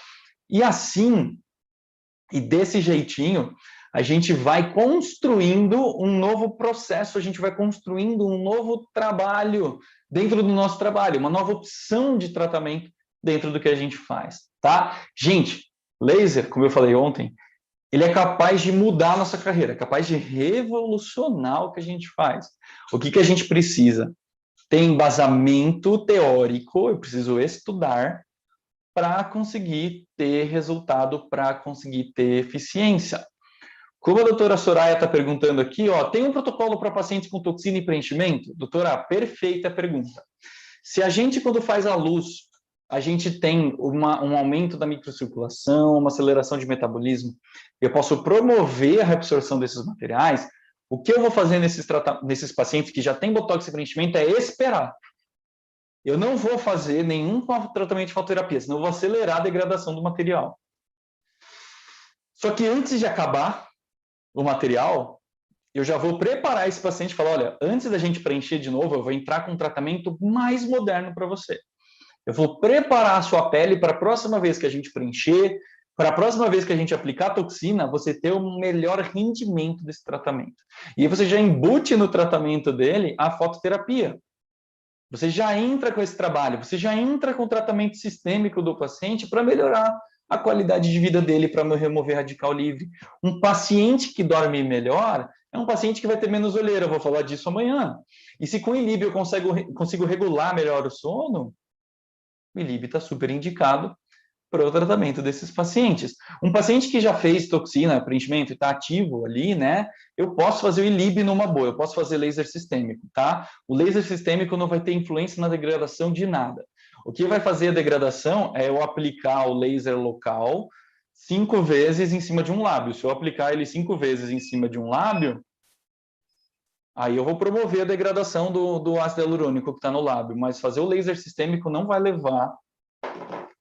E assim, e desse jeitinho, a gente vai construindo um novo processo, a gente vai construindo um novo trabalho dentro do nosso trabalho, uma nova opção de tratamento dentro do que a gente faz, tá? Gente, laser, como eu falei ontem, ele é capaz de mudar a nossa carreira, é capaz de revolucionar o que a gente faz. O que a gente precisa? Ter embasamento teórico, eu preciso estudar para conseguir ter resultado, para conseguir ter eficiência. Como a doutora Soraya está perguntando aqui, ó, tem um protocolo para pacientes com toxina e preenchimento? Doutora, perfeita pergunta. Se a gente, quando faz a luz, a gente tem um aumento da microcirculação, uma aceleração de metabolismo, eu posso promover a reabsorção desses materiais, o que eu vou fazer nesses pacientes que já têm botox e preenchimento é esperar. Eu não vou fazer nenhum tratamento de fototerapia, senão eu vou acelerar a degradação do material. Só que antes de acabar o material, eu já vou preparar esse paciente e falar, olha, antes da gente preencher de novo, eu vou entrar com um tratamento mais moderno para você. Eu vou preparar a sua pele para a próxima vez que a gente preencher, para a próxima vez que a gente aplicar a toxina, você ter um melhor rendimento desse tratamento. E aí você já embute no tratamento dele a fototerapia. Você já entra com esse trabalho, você já entra com o tratamento sistêmico do paciente para melhorar a qualidade de vida dele, para remover radical livre. Um paciente que dorme melhor é um paciente que vai ter menos olheira, eu vou falar disso amanhã. E se com o ILIB eu consigo regular melhor o sono, o ILIB está super indicado para o tratamento desses pacientes. Um paciente que já fez toxina, preenchimento e está ativo ali, né? Eu posso fazer o ILIB numa boa, eu posso fazer laser sistêmico, tá? O laser sistêmico não vai ter influência na degradação de nada. O que vai fazer a degradação é eu aplicar o laser local 5 vezes em cima de um lábio. Se eu aplicar ele 5 vezes em cima de um lábio, aí eu vou promover a degradação do ácido hialurônico que está no lábio, mas fazer o laser sistêmico não vai levar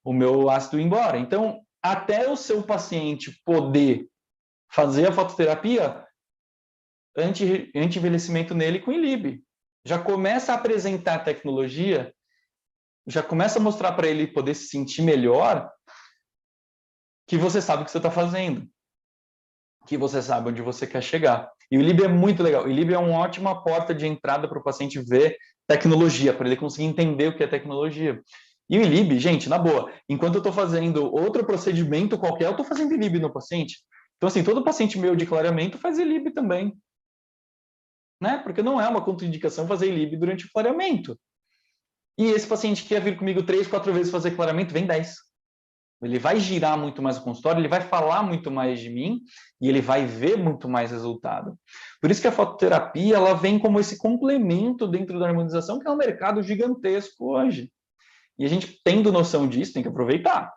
o meu ácido embora. Então, até o seu paciente poder fazer a fototerapia, anti-envelhecimento nele com ILIB. Já começa a apresentar a tecnologia, já começa a mostrar para ele poder se sentir melhor, que você sabe o que você está fazendo, que você sabe onde você quer chegar. E o ILIB é muito legal. O ILIB é uma ótima porta de entrada para o paciente ver tecnologia, para ele conseguir entender o que é tecnologia. E o ILIB, gente, na boa, enquanto eu estou fazendo outro procedimento qualquer, eu estou fazendo ILIB no paciente. Então, assim, todo paciente meu de clareamento faz ILIB também. Né? Porque não é uma contraindicação fazer ILIB durante o clareamento. E esse paciente que quer vir comigo 3, 4 vezes fazer clareamento, vem 10. Ele vai girar muito mais o consultório, ele vai falar muito mais de mim e ele vai ver muito mais resultado. Por isso que a fototerapia ela vem como esse complemento dentro da harmonização, que é um mercado gigantesco hoje. E a gente, tendo noção disso, tem que aproveitar.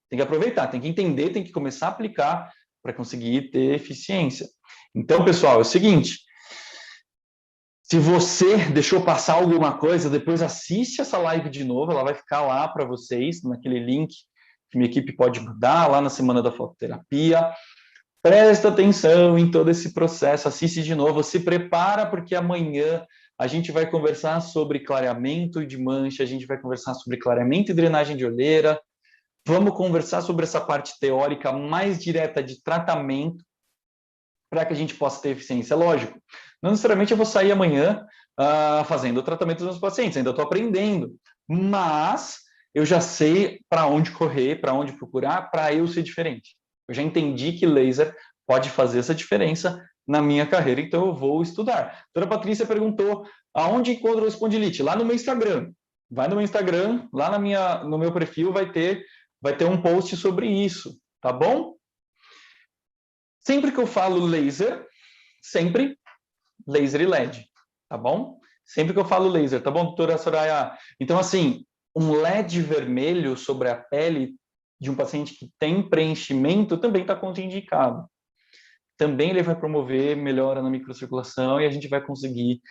Tem que aproveitar, tem que entender, tem que começar a aplicar para conseguir ter eficiência. Então, pessoal, é o seguinte, se você deixou passar alguma coisa, depois assiste essa live de novo, ela vai ficar lá para vocês, naquele link que minha equipe pode mandar, lá na Semana da Fototerapia. Presta atenção em todo esse processo, assiste de novo, se prepara, porque amanhã a gente vai conversar sobre clareamento de mancha, a gente vai conversar sobre clareamento e drenagem de olheira, vamos conversar sobre essa parte teórica mais direta de tratamento, para que a gente possa ter eficiência. Lógico, não necessariamente eu vou sair amanhã fazendo o tratamento dos meus pacientes, ainda estou aprendendo, mas eu já sei para onde correr, para onde procurar, para eu ser diferente. Eu já entendi que laser pode fazer essa diferença na minha carreira, então eu vou estudar. A doutora Patrícia perguntou, aonde encontro o espondilite? Lá no meu Instagram. Vai no meu Instagram, lá no meu perfil vai ter um post sobre isso, tá bom? Sempre que eu falo laser, sempre laser e LED, tá bom? Sempre que eu falo laser, tá bom, doutora Soraya? Então, assim, um LED vermelho sobre a pele de um paciente que tem preenchimento também está contraindicado. Também ele vai promover melhora na microcirculação e a gente vai conseguir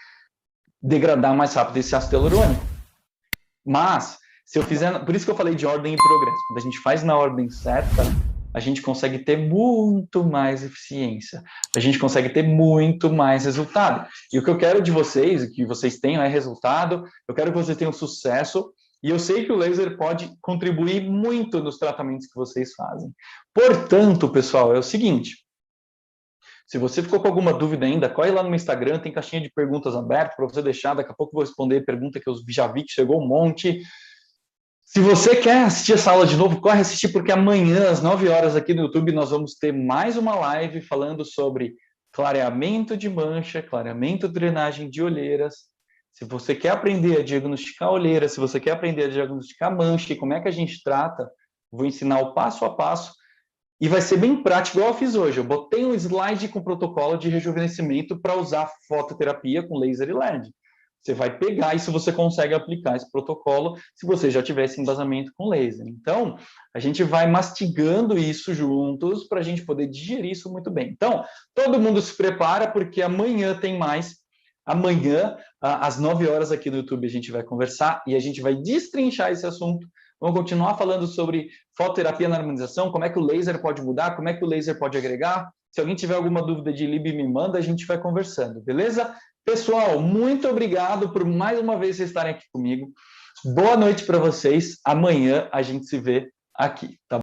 degradar mais rápido esse ácido hialurônico. Mas, se eu fizer... Por isso que eu falei de ordem e progresso. Quando a gente faz na ordem certa, a gente consegue ter muito mais eficiência. A gente consegue ter muito mais resultado. E o que eu quero de vocês, o que vocês tenham é resultado. Eu quero que vocês tenham sucesso. E eu sei que o laser pode contribuir muito nos tratamentos que vocês fazem. Portanto, pessoal, é o seguinte... Se você ficou com alguma dúvida ainda, corre lá no meu Instagram, tem caixinha de perguntas aberta para você deixar. Daqui a pouco eu vou responder pergunta que eu já vi que chegou um monte. Se você quer assistir essa aula de novo, corre assistir, porque amanhã, às 9 horas aqui no YouTube, nós vamos ter mais uma live falando sobre clareamento de mancha, clareamento e drenagem de olheiras. Se você quer aprender a diagnosticar olheira, se você quer aprender a diagnosticar mancha e como é que a gente trata, vou ensinar o passo a passo. E vai ser bem prático, igual eu fiz hoje. Eu botei um slide com protocolo de rejuvenescimento para usar fototerapia com laser e LED. Você vai pegar e se você consegue aplicar esse protocolo se você já tivesse embasamento com laser. Então, a gente vai mastigando isso juntos para a gente poder digerir isso muito bem. Então, todo mundo se prepara porque amanhã tem mais. Amanhã, às 9 horas aqui no YouTube, a gente vai conversar e a gente vai destrinchar esse assunto. Vamos continuar falando sobre fototerapia na harmonização, como é que o laser pode mudar, como é que o laser pode agregar. Se alguém tiver alguma dúvida de lib, me manda, a gente vai conversando, beleza? Pessoal, muito obrigado por mais uma vez vocês estarem aqui comigo. Boa noite para vocês. Amanhã a gente se vê aqui, tá bom?